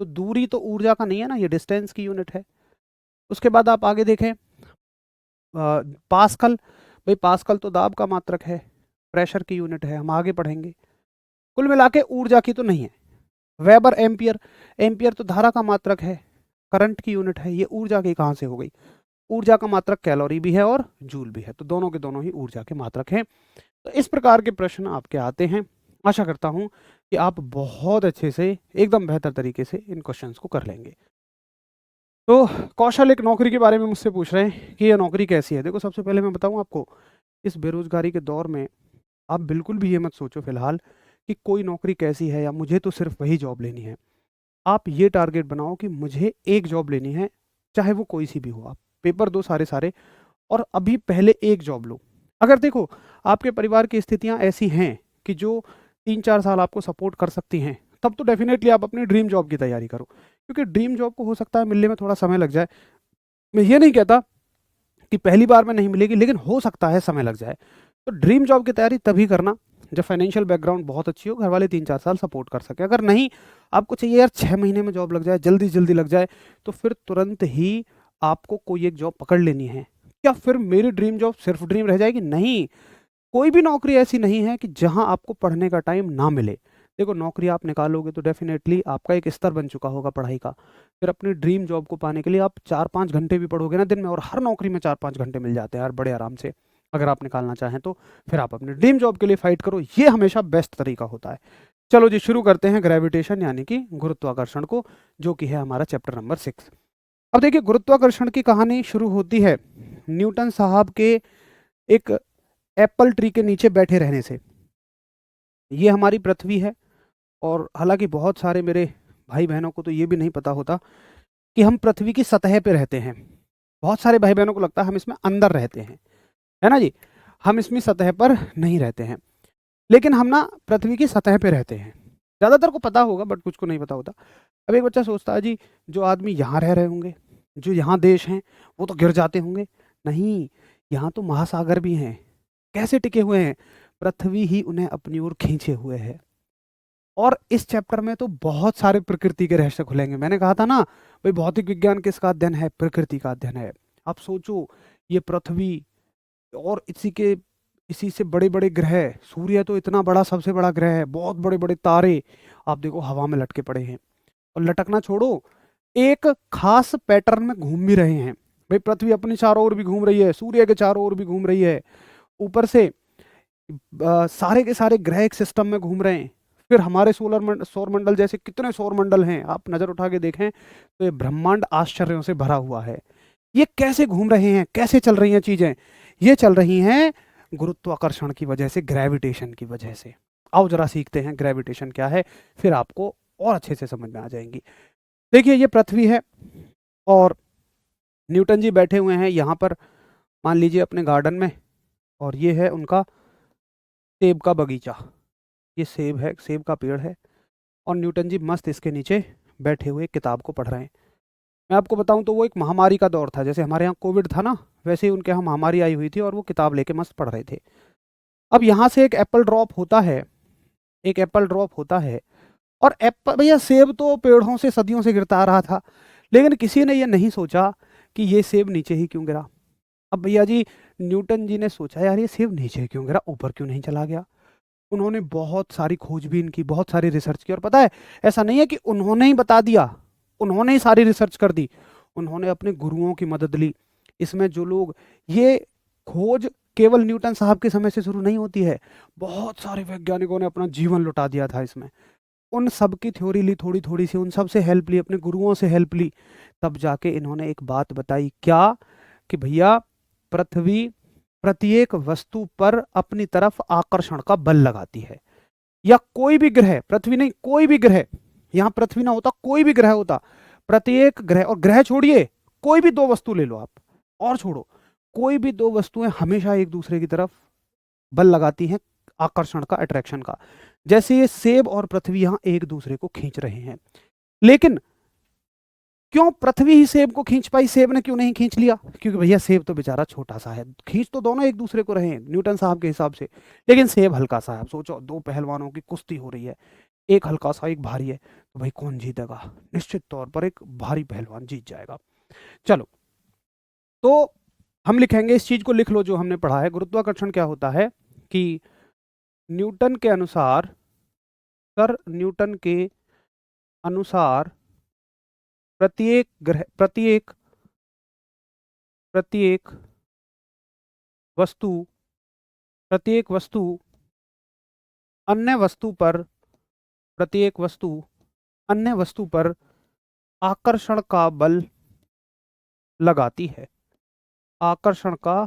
Speaker 1: तो दूरी तो ऊर्जा का नहीं है ना, ये डिस्टेंस की यूनिट है। उसके बाद आप आगे देखें, पास्कल, भाई पास्कल तो दाब का मात्रक है, प्रेशर की यूनिट है, हम आगे पढ़ेंगे। कुल मिला के ऊर्जा की तो नहीं है। वेबर एम्पियर, एम्पियर तो धारा का मात्रक है, करंट की यूनिट है, ये ऊर्जा की कहाँ से हो गई? ऊर्जा का मात्रक कैलोरी भी है और जूल भी है, तो दोनों के दोनों ही ऊर्जा के मात्रक हैं। तो इस प्रकार के प्रश्न आपके आते हैं। आशा करता हूं कि आप बहुत अच्छे से, एकदम बेहतर तरीके से इन क्वेश्चंस को कर लेंगे। तो कौशल एक नौकरी के बारे में मुझसे पूछ रहे हैं कि यह नौकरी कैसी है। देखो सबसे पहले मैं बताऊं आपको, इस बेरोजगारी के दौर में आप बिल्कुल भी ये मत सोचो फिलहाल कि कोई नौकरी कैसी है या मुझे तो सिर्फ वही जॉब लेनी है। आप ये टारगेट बनाओ कि मुझे एक जॉब लेनी है, चाहे वो कोई सी भी हो। आप पेपर दो सारे सारे और अभी पहले एक जॉब लो। अगर देखो आपके परिवार की स्थितियां ऐसी हैं कि जो 3-4 साल आपको सपोर्ट कर सकती हैं, तब तो डेफिनेटली आप अपनी ड्रीम जॉब की तैयारी करो, क्योंकि ड्रीम जॉब को हो सकता है मिलने में थोड़ा समय लग जाए। मैं ये नहीं कहता कि पहली बार में नहीं मिलेगी, लेकिन हो सकता है समय लग जाए। तो ड्रीम जॉब की तैयारी तभी करना जब फाइनेंशियल बैकग्राउंड बहुत अच्छी हो, घर वाले 3-4 साल सपोर्ट कर सके। अगर नहीं, आपको चाहिए यार 6 महीने में जॉब लग जाए, जल्दी जल्दी लग जाए, तो फिर तुरंत ही आपको कोई एक जॉब पकड़ लेनी है। क्या फिर मेरी ड्रीम जॉब सिर्फ ड्रीम रह जाएगी? नहीं, कोई भी नौकरी ऐसी नहीं है कि जहां आपको पढ़ने का टाइम ना मिले। देखो नौकरी आप निकालोगे तो डेफिनेटली आपका एक स्तर बन चुका होगा पढ़ाई का। फिर अपनी ड्रीम जॉब को पाने के लिए आप 4-5 घंटे भी पढ़ोगे ना दिन में, और हर नौकरी में 4-5 घंटे मिल जाते हैं यार बड़े आराम से। अगर आप निकालना चाहें तो फिर आप अपनी ड्रीम जॉब के लिए फाइट करो, ये हमेशा बेस्ट तरीका होता है। चलो जी शुरू करते हैं ग्रेविटेशन यानी कि गुरुत्वाकर्षण को, जो कि है हमारा चैप्टर नंबर 6। अब देखिए गुरुत्वाकर्षण की कहानी शुरू होती है न्यूटन साहब के एक एप्पल ट्री के नीचे बैठे रहने से। ये हमारी पृथ्वी है, और हालांकि बहुत सारे मेरे भाई बहनों को तो ये भी नहीं पता होता कि हम पृथ्वी की सतह पे रहते हैं। बहुत सारे भाई बहनों को लगता है हम इसमें अंदर रहते हैं, है ना जी, हम इसमें सतह पर नहीं रहते हैं। लेकिन हम ना पृथ्वी की सतह पे रहते हैं। ज़्यादातर को पता होगा बट कुछ को नहीं पता होता। अब एक बच्चा सोचता है जी जो आदमी यहाँ रह रहे होंगे, जो यहाँ देश हैं, वो तो गिर जाते होंगे। नहीं, यहाँ तो महासागर भी हैं। कैसे टिके हुए हैं? पृथ्वी ही उन्हें अपनी ओर खींचे हुए है। और इस चैप्टर में तो बहुत सारे प्रकृति के रहस्य खुलेंगे। मैंने कहा था ना भाई भौतिक विज्ञान किसका अध्ययन है? प्रकृति का अध्ययन है। आप सोचो ये पृथ्वी और इसी से बड़े बड़े ग्रह, सूर्य तो इतना बड़ा सबसे बड़ा ग्रह है, बहुत बड़े बड़े तारे आप देखो हवा में लटके पड़े हैं। और लटकना छोड़ो, एक खास पैटर्न में घूम भी रहे हैं। भाई पृथ्वी अपनी चारों ओर भी घूम रही है, सूर्य के चारों ओर भी घूम रही है, ऊपर से सारे के सारे ग्रह एक सिस्टम में घूम रहे हैं। फिर हमारे सौर मंडल जैसे कितने सौर मंडल हैं, आप नजर उठा के देखें तो ये ब्रह्मांड आश्चर्यों से भरा हुआ है। ये कैसे घूम रहे हैं, कैसे चल रही हैं चीजें? ये चल रही हैं गुरुत्वाकर्षण की वजह से, ग्रेविटेशन की वजह से। आओ जरा सीखते हैं ग्रेविटेशन क्या है, फिर आपको और अच्छे से समझ में आ जाएंगी। देखिए ये पृथ्वी है और न्यूटन जी बैठे हुए हैं यहाँ पर, मान लीजिए अपने गार्डन में, और ये है उनका सेब का बगीचा। ये सेब है, सेब का पेड़ है, और न्यूटन जी मस्त इसके नीचे बैठे हुए किताब को पढ़ रहे हैं। मैं आपको बताऊं तो वो एक महामारी का दौर था, जैसे हमारे यहाँ कोविड था ना, वैसे ही उनके यहाँ महामारी आई हुई थी और वो किताब लेके मस्त पढ़ रहे थे। अब यहाँ से एक एप्पल ड्रॉप होता है, एक एप्पल ड्रॉप होता है, और एप्पल, भैया सेब तो पेड़ों से सदियों से गिरता आ रहा था, लेकिन किसी ने ये नहीं सोचा कि ये सेब नीचे ही क्यों गिरा। अब भैया जी न्यूटन जी ने सोचा यार ये सेब नीचे क्यों गिरा, ऊपर क्यों नहीं चला गया। उन्होंने बहुत सारी खोजबीन की, बहुत सारी रिसर्च की, और पता है ऐसा नहीं है कि उन्होंने ही बता दिया, उन्होंने ही सारी रिसर्च कर दी, उन्होंने अपने गुरुओं की मदद ली। इसमें जो लोग, ये खोज केवल न्यूटन साहब के समय से शुरू नहीं होती है, बहुत सारे वैज्ञानिकों ने अपना जीवन लुटा दिया था इसमें। उन सब की थ्योरी ली, थोड़ी थोड़ी सी उन सब से हेल्प ली, अपने गुरुओं से हेल्प ली, तब जाके इन्होंने एक बात बताई, क्या, कि भैया पृथ्वी प्रत्येक वस्तु पर अपनी तरफ आकर्षण का बल लगाती है। या कोई भी ग्रह, पृथ्वी नहीं कोई भी ग्रह, यहां पृथ्वी ना होता कोई भी ग्रह होता, प्रत्येक ग्रह, और ग्रह छोड़िए, कोई भी दो वस्तु ले लो आप, और छोड़ो, कोई भी दो वस्तुएं हमेशा एक दूसरे की तरफ बल लगाती हैं, आकर्षण का, अट्रैक्शन का। जैसे ये सेब और पृथ्वी यहां एक दूसरे को खींच रहे हैं, लेकिन क्यों पृथ्वी ही सेब को खींच पाई, सेब ने क्यों नहीं खींच लिया? क्योंकि भैया सेब तो बेचारा छोटा सा है, खींच तो दोनों एक दूसरे को रहे हैं न्यूटन साहब के हिसाब से, लेकिन सेब हल्का सा है। सोचो दो पहलवानों की कुश्ती हो रही है, एक हल्का सा एक भारी है, तो भाई कौन जीतेगा? निश्चित तौर पर एक भारी पहलवान जीत जाएगा। चलो, तो हम लिखेंगे, इस चीज को लिख लो जो हमने पढ़ा है। गुरुत्वाकर्षण क्या होता है कि न्यूटन के अनुसार, सर न्यूटन के अनुसार प्रत्येक ग्रह, प्रत्येक वस्तु, प्रत्येक वस्तु अन्य वस्तु पर, प्रत्येक वस्तु अन्य वस्तु पर आकर्षण का बल लगाती है, आकर्षण का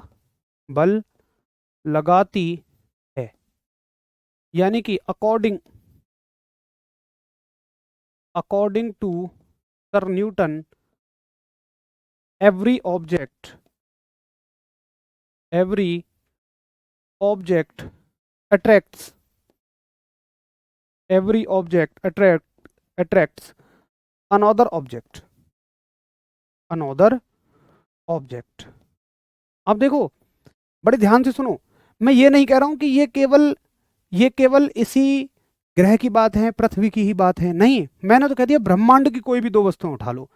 Speaker 1: बल लगाती है। यानी कि according to sir Newton, every object every object attracts, every object attracts another object, another object। अब देखो, बड़े ध्यान से सुनो, मैं ये नहीं कह रहा हूं कि ये केवल इसी ग्रह की बात है, पृथ्वी की ही बात है, नहीं, मैंने तो कह दिया ब्रह्मांड की कोई भी दो वस्तुएं उठा लो।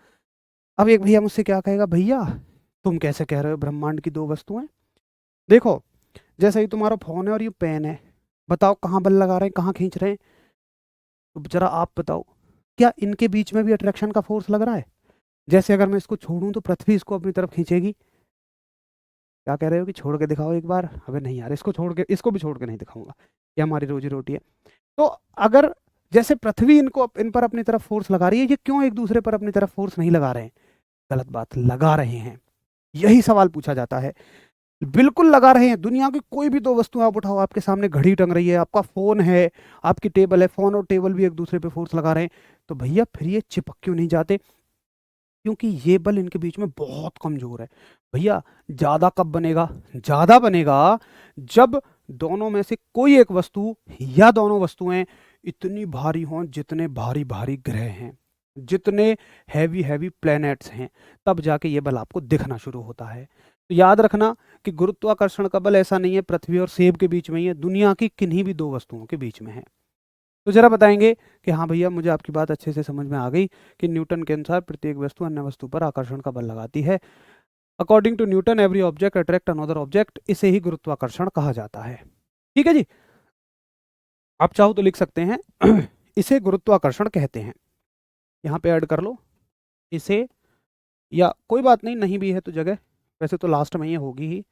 Speaker 1: अब एक भैया मुझसे क्या कहेगा, भैया तुम कैसे कह रहे हो ब्रह्मांड की दो वस्तुएं? देखो, जैसे ही तुम्हारा फोन है और ये पेन है, बताओ कहाँ बल लगा रहे हैं, कहाँ खींच रहे हैं? तो जरा आप बताओ, क्या इनके बीच में भी अट्रैक्शन का फोर्स लग रहा है? जैसे अगर मैं इसको छोड़ूं तो पृथ्वी इसको अपनी तरफ खींचेगी। क्या कह रहे हो कि छोड़ के दिखाओ एक बार? अबे नहीं यार, इसको छोड़ के, इसको भी छोड़ के नहीं दिखाऊंगा, ये हमारी रोजी रोटी है। तो अगर जैसे पृथ्वी इन पर अपनी तरफ फोर्स लगा रही है, ये क्यों एक दूसरे पर अपनी तरफ फोर्स नहीं लगा रहे हैं? गलत बात, लगा रहे हैं, यही सवाल पूछा जाता है। बिल्कुल लगा रहे हैं। दुनिया की कोई भी दो वस्तु आप उठाओ, आपके सामने घड़ी टंग रही है, आपका फोन है, आपकी टेबल है, फोन और टेबल भी एक दूसरे पे फोर्स लगा रहे हैं, तो भैया फिर ये चिपक क्यों नहीं जाते? क्योंकि ये बल इनके बीच में बहुत कमजोर है। भैया ज्यादा कब बनेगा? ज्यादा बनेगा जब दोनों में से कोई एक वस्तु या दोनों वस्तुएं इतनी भारी हों, जितने भारी भारी ग्रह हैं, जितने हैवी हैवी प्लैनेट्स हैं, तब जाके ये बल आपको दिखना शुरू होता है। तो याद रखना कि गुरुत्वाकर्षण का बल ऐसा नहीं है पृथ्वी और सेब के बीच में ही है, दुनिया की किन्हीं भी दो वस्तुओं के बीच में है। तो जरा बताएंगे कि हाँ भैया मुझे आपकी बात अच्छे से समझ में आ गई कि न्यूटन के अनुसार प्रत्येक वस्तु अन्य वस्तु पर आकर्षण का बल लगाती है। According to Newton every object attract another object, इसे ही गुरुत्वाकर्षण कहा जाता है। ठीक है जी, आप चाहो तो लिख सकते हैं इसे गुरुत्वाकर्षण कहते हैं, यहाँ पे ऐड कर लो इसे, या कोई बात नहीं, नहीं भी है तो जगह, वैसे तो लास्ट में ये होगी ही।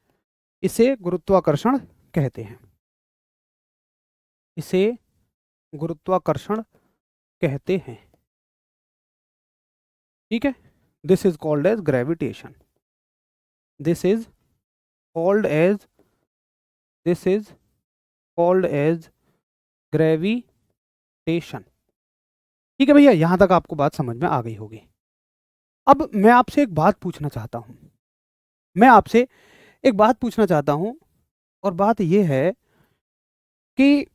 Speaker 1: इसे गुरुत्वाकर्षण कहते हैं, इसे गुरुत्वाकर्षण कहते हैं। ठीक है, this is called as gravitation, this is called as, this is called as gravitation. ठीक है भैया, यहां तक आपको बात समझ में आ गई होगी। अब मैं आपसे एक बात पूछना चाहता हूं, मैं आपसे एक बात पूछना चाहता हूं, और बात यह है कि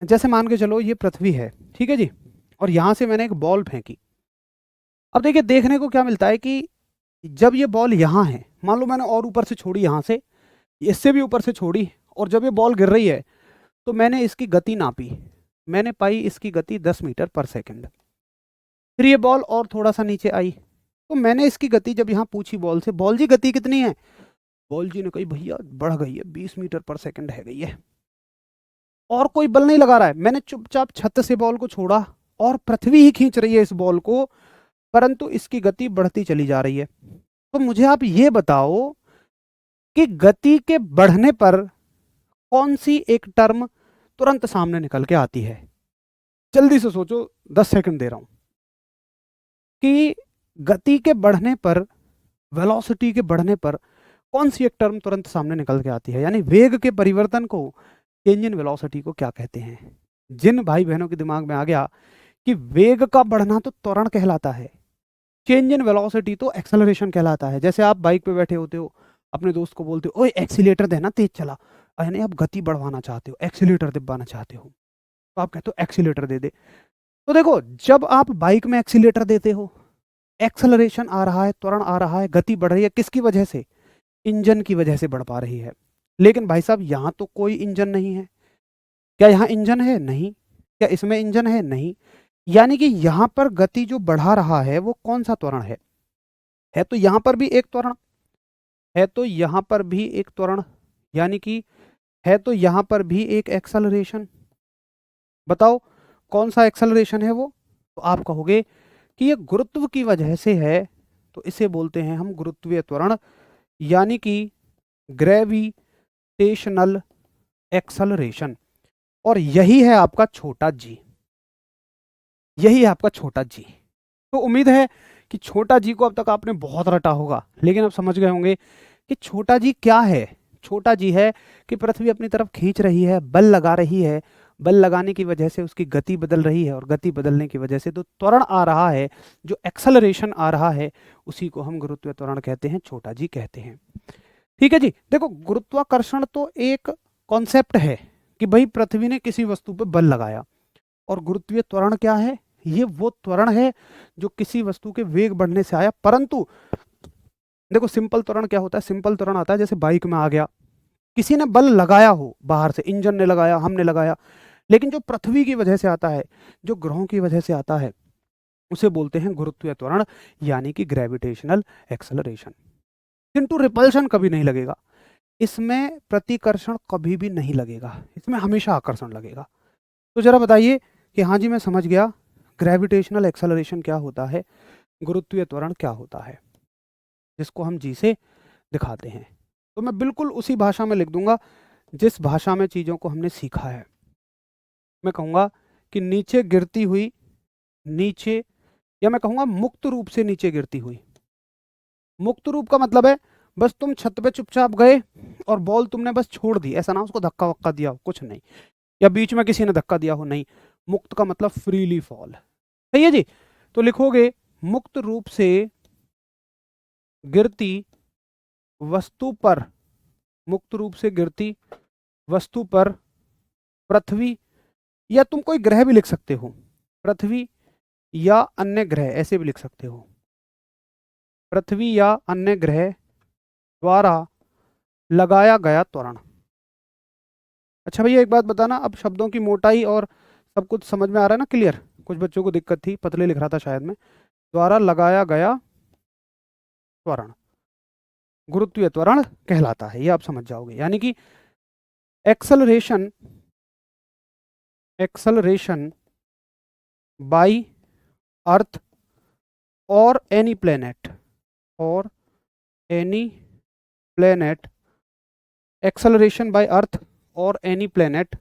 Speaker 1: जैसे मान के चलो ये पृथ्वी है, ठीक है जी, और यहां से मैंने एक बॉल फेंकी। अब देखिए, देखने को क्या मिलता है कि जब ये बॉल यहाँ है, मान लो मैंने और ऊपर से छोड़ी, यहाँ से, इससे भी ऊपर से छोड़ी, और जब ये बॉल गिर रही है तो मैंने इसकी गति नापी, मैंने पाई इसकी गति 10 मीटर पर सेकंड। फिर ये बॉल और थोड़ा सा नीचे आई, तो मैंने इसकी गति जब यहाँ पूछी बॉल से, बॉल जी गति कितनी है, बॉल जी ने कही भैया बढ़ गई है, 20 मीटर पर सेकंड है गई है, और कोई बल नहीं लगा रहा है। मैंने चुपचाप छत से बॉल को छोड़ा और पृथ्वी ही खींच रही है इस बॉल को, परंतु इसकी गति बढ़ती चली जा रही है। तो मुझे आप ये बताओ कि गति के बढ़ने पर कौन सी एक टर्म तुरंत सामने निकल के आती है? जल्दी से सोचो, 10 सेकंड दे रहा हूं कि गति के बढ़ने पर, वेलोसिटी के बढ़ने पर कौन सी एक टर्म तुरंत सामने निकल के आती है, यानी वेग के परिवर्तन को, चेंज इन वेलोसिटी को क्या कहते हैं? जिन भाई बहनों के दिमाग में आ गया कि वेग का बढ़ना तो त्वरण कहलाता है, चेंज इन वेलोसिटी तो एक्सेलरेशन कहलाता है। जैसे आप बाइक पे बैठे होते हो, अपने दोस्त को बोलते हो ओए एक्सीलेटर देना, तेज चला, यानी आप गति बढ़वाना चाहते हो, एक्सीलेटर दबाना चाहते हो, तो आप कहते हो एक्सीलेटर दे दे। तो देखो, जब आप बाइक में एक्सीलेटर देते हो, एक्सेलरेशन आ रहा है, त्वरण आ रहा है, गति बढ़ रही है, किसकी वजह से? इंजन की वजह से बढ़ पा रही है। लेकिन भाई साहब यहाँ तो कोई इंजन नहीं है। क्या यहाँ इंजन है? नहीं। क्या इसमें इंजन है? नहीं। यानी कि यहाँ पर गति जो बढ़ा रहा है वो कौन सा त्वरण है? है तो यहाँ पर भी एक त्वरण, है तो यहाँ पर भी एक त्वरण, यानी कि है तो यहाँ पर भी एक एक्सेलरेशन। बताओ कौन सा एक्सेलरेशन है वो? तो आप कहोगे कि ये गुरुत्व की वजह से है, तो इसे बोलते हैं हम गुरुत्वीय त्वरण, यानी कि ग्रेविटेशनल एक्सेलरेशन। और यही है आपका छोटा जी, यही है आपका छोटा जी। तो उम्मीद है कि छोटा जी को अब तक आपने बहुत रटा होगा, लेकिन अब समझ गए होंगे कि छोटा जी क्या है। छोटा जी है कि पृथ्वी अपनी तरफ खींच रही है, बल लगा रही है, बल लगाने की वजह से उसकी गति बदल रही है, और गति बदलने की वजह से तो त्वरण आ रहा है, जो एक्सेलरेशन आ रहा है, उसी को हम गुरुत्वीय त्वरण कहते हैं, छोटा जी कहते हैं। ठीक है जी। देखो, गुरुत्वाकर्षण तो एक कॉन्सेप्ट है कि भाई पृथ्वी ने किसी वस्तु पर बल लगाया, और गुरुत्वीय त्वरण क्या है? ये वो त्वरण है जो किसी वस्तु के वेग बढ़ने से आया। परंतु देखो, सिंपल त्वरण क्या होता है? सिंपल त्वरण आता है जैसे बाइक में आ गया, किसी ने बल लगाया हो, बाहर से इंजन ने लगाया, हमने लगाया, लेकिन जो पृथ्वी की वजह से आता है, जो ग्रहों की वजह से आता है, उसे बोलते हैं गुरुत्वीय त्वरण, यानी कि ग्रेविटेशनल एक्सेलरेशन। किंतु रिपल्शन कभी नहीं लगेगा इसमें, प्रतिकर्षण कभी भी नहीं लगेगा इसमें, हमेशा आकर्षण लगेगा। तो जरा बताइए कि हाँ जी मैं समझ गया, ग्रेविटेशनल एक्सेलरेशन क्या होता है, गुरुत्वीय त्वरण क्या होता है, जिसको हम जी से दिखाते हैं। तो मैं बिल्कुल उसी भाषा में लिख दूंगा जिस भाषा में चीज़ों को हमने सीखा है। मैं कहूँगा कि नीचे गिरती हुई, नीचे, या मैं कहूँगा मुक्त रूप से नीचे गिरती हुई। मुक्त रूप का मतलब है बस तुम छत पे चुपचाप गए और बॉल तुमने बस छोड़ दी, ऐसा ना उसको धक्का वक्का दिया हो, कुछ नहीं, या बीच में किसी ने धक्का दिया हो, नहीं। मुक्त का मतलब फ्रीली फॉल। सही है जी। तो लिखोगे मुक्त रूप से गिरती वस्तु पर, मुक्त रूप से गिरती वस्तु पर पृथ्वी, या तुम कोई ग्रह भी लिख सकते हो, पृथ्वी या अन्य ग्रह, ऐसे भी लिख सकते हो, पृथ्वी या अन्य ग्रह द्वारा लगाया गया त्वरण। अच्छा भैया एक बात बताना, अब शब्दों की मोटाई और सब कुछ समझ में आ रहा है ना, क्लियर? कुछ बच्चों को दिक्कत थी, पतले लिख रहा था शायद मैं। द्वारा लगाया गया त्वरण गुरुत्वीय त्वरण कहलाता है, ये आप समझ जाओगे। यानी कि एक्सेलरेशन, एक्सेलरेशन बाय अर्थ और एनी प्लेनेट, और any planet, acceleration by earth और any planet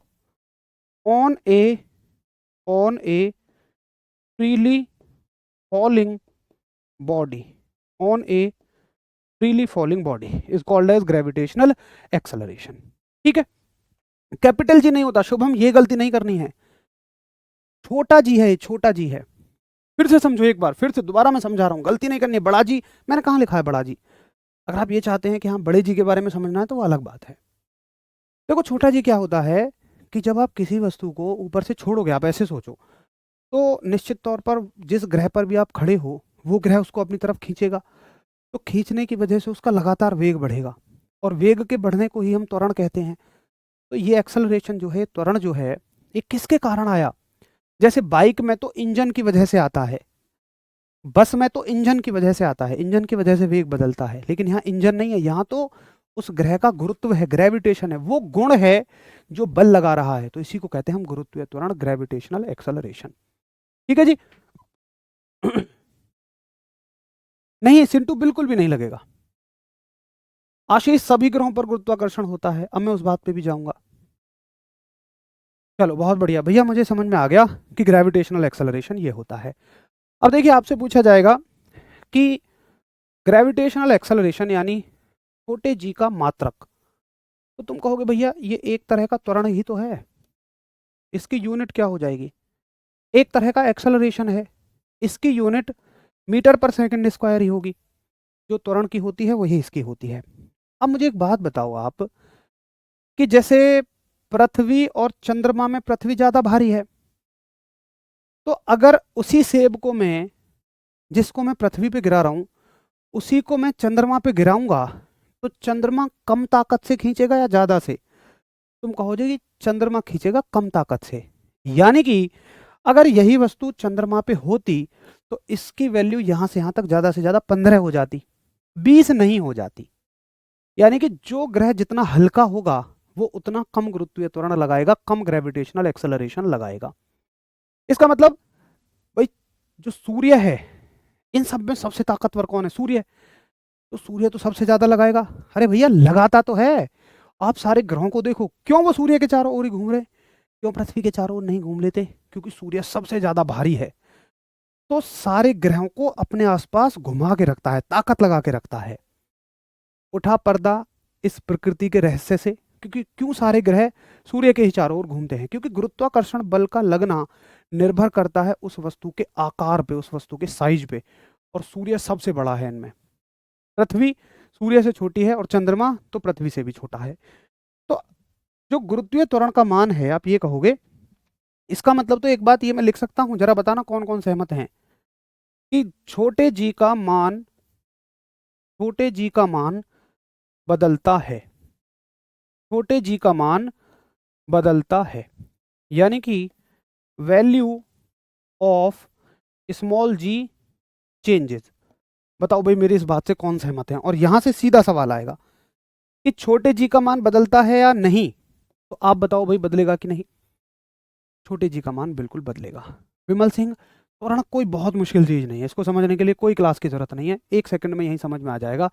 Speaker 1: on a freely falling body, on a freely falling body is called as gravitational acceleration. ठीक है, कैपिटल जी नहीं होता शुभम, ये गलती नहीं करनी है, छोटा जी है, छोटा जी है। फिर से समझो एक बार, फिर से दोबारा मैं समझा रहा हूँ, गलती नहीं करनी है। बड़ा जी मैंने कहाँ लिखा है बड़ा जी? अगर आप ये चाहते हैं कि हाँ बड़े जी के बारे में समझना है तो वो अलग बात है। देखो छोटा जी क्या होता है कि जब आप किसी वस्तु को ऊपर से छोड़ोगे, आप ऐसे सोचो, तो निश्चित तौर पर जिस ग्रह पर भी आप खड़े हो वो ग्रह उसको अपनी तरफ खींचेगा, तो खींचने की वजह से उसका लगातार वेग बढ़ेगा, और वेग के बढ़ने को ही हम त्वरण कहते हैं। तो ये एक्सेलरेशन जो है, त्वरण जो है, ये किसके कारण आया? जैसे बाइक में तो इंजन की वजह से आता है, बस में तो इंजन की वजह से आता है, इंजन की वजह से वेग बदलता है, लेकिन यहाँ इंजन नहीं है, यहाँ तो उस ग्रह का गुरुत्व है, ग्रेविटेशन है, वो गुण है जो बल लगा रहा है, तो इसी को कहते हैं हम गुरुत्वीय त्वरण, ग्रेविटेशनल एक्सेलरेशन। ठीक है जी। नहीं सिंटू बिल्कुल भी नहीं लगेगा आशीष, सभी ग्रहों पर गुरुत्वाकर्षण होता है, अब मैं उस बात पे भी जाऊंगा। चलो बहुत बढ़िया भैया, मुझे समझ में आ गया कि ग्रेविटेशनल एक्सेलरेशन ये होता है। अब देखिए आपसे पूछा जाएगा कि ग्रेविटेशनल एक्सेलरेशन यानी छोटे जी का मात्रक, तो तुम कहोगे भैया ये एक तरह का त्वरण ही तो है, इसकी यूनिट क्या हो जाएगी? एक तरह का एक्सेलरेशन है, इसकी यूनिट मीटर पर सेकंड स्क्वायर ही होगी, जो त्वरण की होती है वही इसकी होती है। अब मुझे एक बात बताओ आप कि जैसे पृथ्वी और चंद्रमा में पृथ्वी ज्यादा भारी है, तो अगर उसी सेब को मैं, जिसको मैं पृथ्वी पे गिरा रहा हूं, उसी को मैं चंद्रमा पे गिराऊंगा, तो चंद्रमा कम ताकत से खींचेगा या ज्यादा से? तुम कहोगे कि चंद्रमा खींचेगा कम ताकत से। यानी कि अगर यही वस्तु चंद्रमा पे होती तो इसकी वैल्यू यहां से यहां तक ज्यादा से ज्यादा 15 हो जाती, 20 नहीं हो जाती। यानी कि जो ग्रह जितना हल्का होगा वो उतना कम गुरुत्वीय त्वरण लगाएगा, कम ग्रेविटेशनल एक्सेलरेशन लगाएगा। इसका मतलब भाई जो सूर्य है, इन सब में सबसे ताकतवर कौन है? सूर्य। तो सूर्य तो सबसे ज्यादा लगाएगा। अरे भैया लगाता तो है, आप सारे ग्रहों को देखो, क्यों वो सूर्य के चारों ओर ही घूम रहे, क्यों पृथ्वी के चारों ओर नहीं घूम लेते? क्योंकि सूर्य सबसे ज्यादा भारी है, तो सारे ग्रहों को अपने आसपास घुमा के रखता है, ताकत लगा के रखता है। उठा पर्दा इस प्रकृति के रहस्य से, क्योंकि क्यों सारे ग्रह सूर्य के ही चारों ओर घूमते हैं? क्योंकि गुरुत्वाकर्षण बल का लगना निर्भर करता है उस वस्तु के आकार पे, उस वस्तु के साइज पे, और सूर्य सबसे बड़ा है इनमें। पृथ्वी सूर्य से छोटी है और चंद्रमा तो पृथ्वी से भी छोटा है। तो जो गुरुत्वीय त्वरण का मान है, आप ये कहोगे, इसका मतलब तो एक बात ये मैं लिख सकता हूं, जरा बताना कौन कौन सहमत हैं, कि छोटे जी का मान, छोटे जी का मान बदलता है, छोटे जी का मान बदलता है। यानी कि value of small g changes. बताओ भाई मेरी इस बात से कौन सहमत है? और यहां से सीधा सवाल आएगा कि छोटे जी का मान बदलता है या नहीं, तो आप बताओ भाई बदलेगा कि नहीं? छोटे जी का मान बिल्कुल बदलेगा। विमल सिंह, त्वरण कोई बहुत मुश्किल चीज नहीं है, इसको समझने के लिए कोई क्लास की जरूरत नहीं है, 1 सेकंड में यही समझ में आ जाएगा।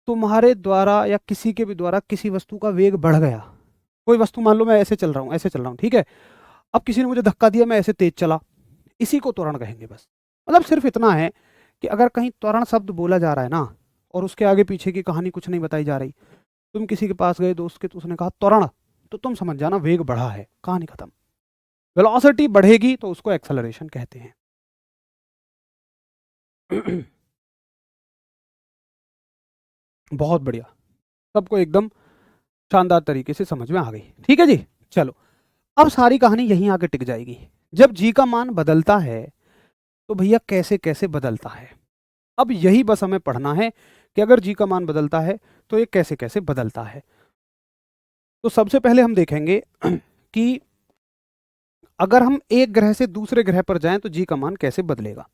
Speaker 1: तुम्हारे द्वारा या किसी के भी द्वारा किसी वस्तु का वेग बढ़ गया, कोई वस्तु, मान लो मैं ऐसे चल रहा हूँ, ऐसे चल रहा हूँ, ठीक है, अब किसी ने मुझे धक्का दिया, मैं ऐसे तेज चला, इसी को त्वरण कहेंगे बस। मतलब सिर्फ इतना है कि अगर कहीं त्वरण शब्द बोला जा रहा है ना, और उसके आगे पीछे की कहानी कुछ नहीं बताई जा रही, तुम किसी के पास गए दोस्त के, तो उसने कहा त्वरण, तो तुम समझ जाना वेग बढ़ा है, कहानी खत्म। वेलोसिटी बढ़ेगी तो उसको एक्सेलरेशन कहते हैं। बहुत बढ़िया, सबको एकदम शानदार तरीके से समझ में आ गई। ठीक है जी। चलो अब सारी कहानी यहीं आके टिक जाएगी। जब जी का मान बदलता है तो भैया कैसे कैसे बदलता है, अब यही बस हमें पढ़ना है कि अगर जी का मान बदलता है तो ये कैसे कैसे बदलता है। तो सबसे पहले हम देखेंगे कि अगर हम एक ग्रह से दूसरे ग्रह पर जाएं तो जी का मान कैसे बदलेगा।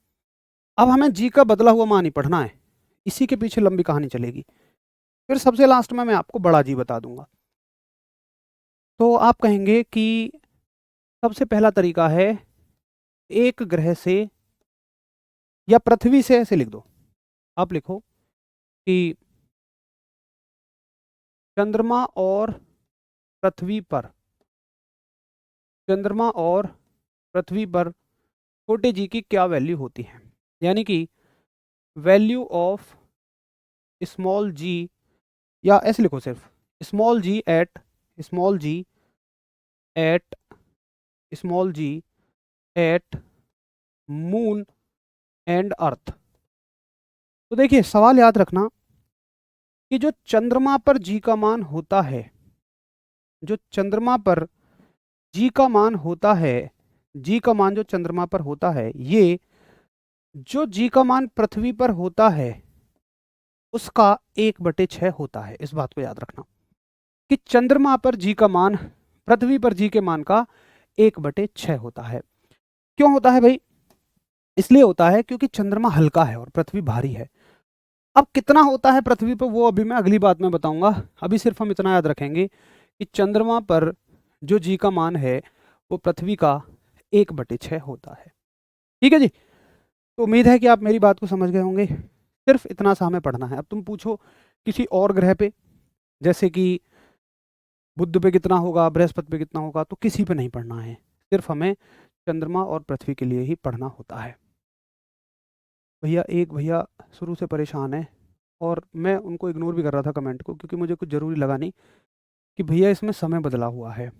Speaker 1: अब हमें जी का बदला हुआ मान ही पढ़ना है, इसी के पीछे लंबी कहानी चलेगी, फिर सबसे लास्ट में मैं आपको बड़ा जी बता दूंगा। तो आप कहेंगे कि सबसे पहला तरीका है एक ग्रह से या पृथ्वी से, ऐसे लिख दो, आप लिखो कि चंद्रमा और पृथ्वी पर, चंद्रमा और पृथ्वी पर छोटे जी की क्या वैल्यू होती है। यानी कि वैल्यू ऑफ स्मॉल जी, या ऐसे लिखो सिर्फ small g at, small g at, small g at moon and earth. तो देखिए सवाल याद रखना कि जो चंद्रमा पर जी का मान होता है, जो चंद्रमा पर जी का मान होता है, जी का मान जो चंद्रमा पर होता है, ये जो जी का मान पृथ्वी पर होता है उसका 1/6 होता है। इस बात को याद रखना कि चंद्रमा पर जी का मान पृथ्वी पर जी के मान का 1/6 होता है। क्यों होता है भाई? इसलिए होता है क्योंकि चंद्रमा हल्का है और पृथ्वी भारी है। अब कितना होता है पृथ्वी पर वो अभी मैं अगली बात में बताऊंगा। अभी सिर्फ हम इतना याद रखेंगे कि चंद्रमा पर जो जी का मान है वो पृथ्वी का 1/6 होता है। ठीक है जी। तो उम्मीद है कि आप मेरी बात को समझ गए होंगे। सिर्फ इतना सा हमें पढ़ना है। अब तुम पूछो किसी और ग्रह पे, जैसे कि बुध पे कितना होगा, बृहस्पति पे कितना होगा, तो किसी पे नहीं पढ़ना है। सिर्फ हमें चंद्रमा और पृथ्वी के लिए ही पढ़ना होता है। भैया एक भैया शुरू से परेशान है और मैं उनको इग्नोर भी कर रहा था कमेंट को, क्योंकि मुझे कुछ ज़रूरी लगा नहीं कि भैया इसमें समय बदला हुआ है।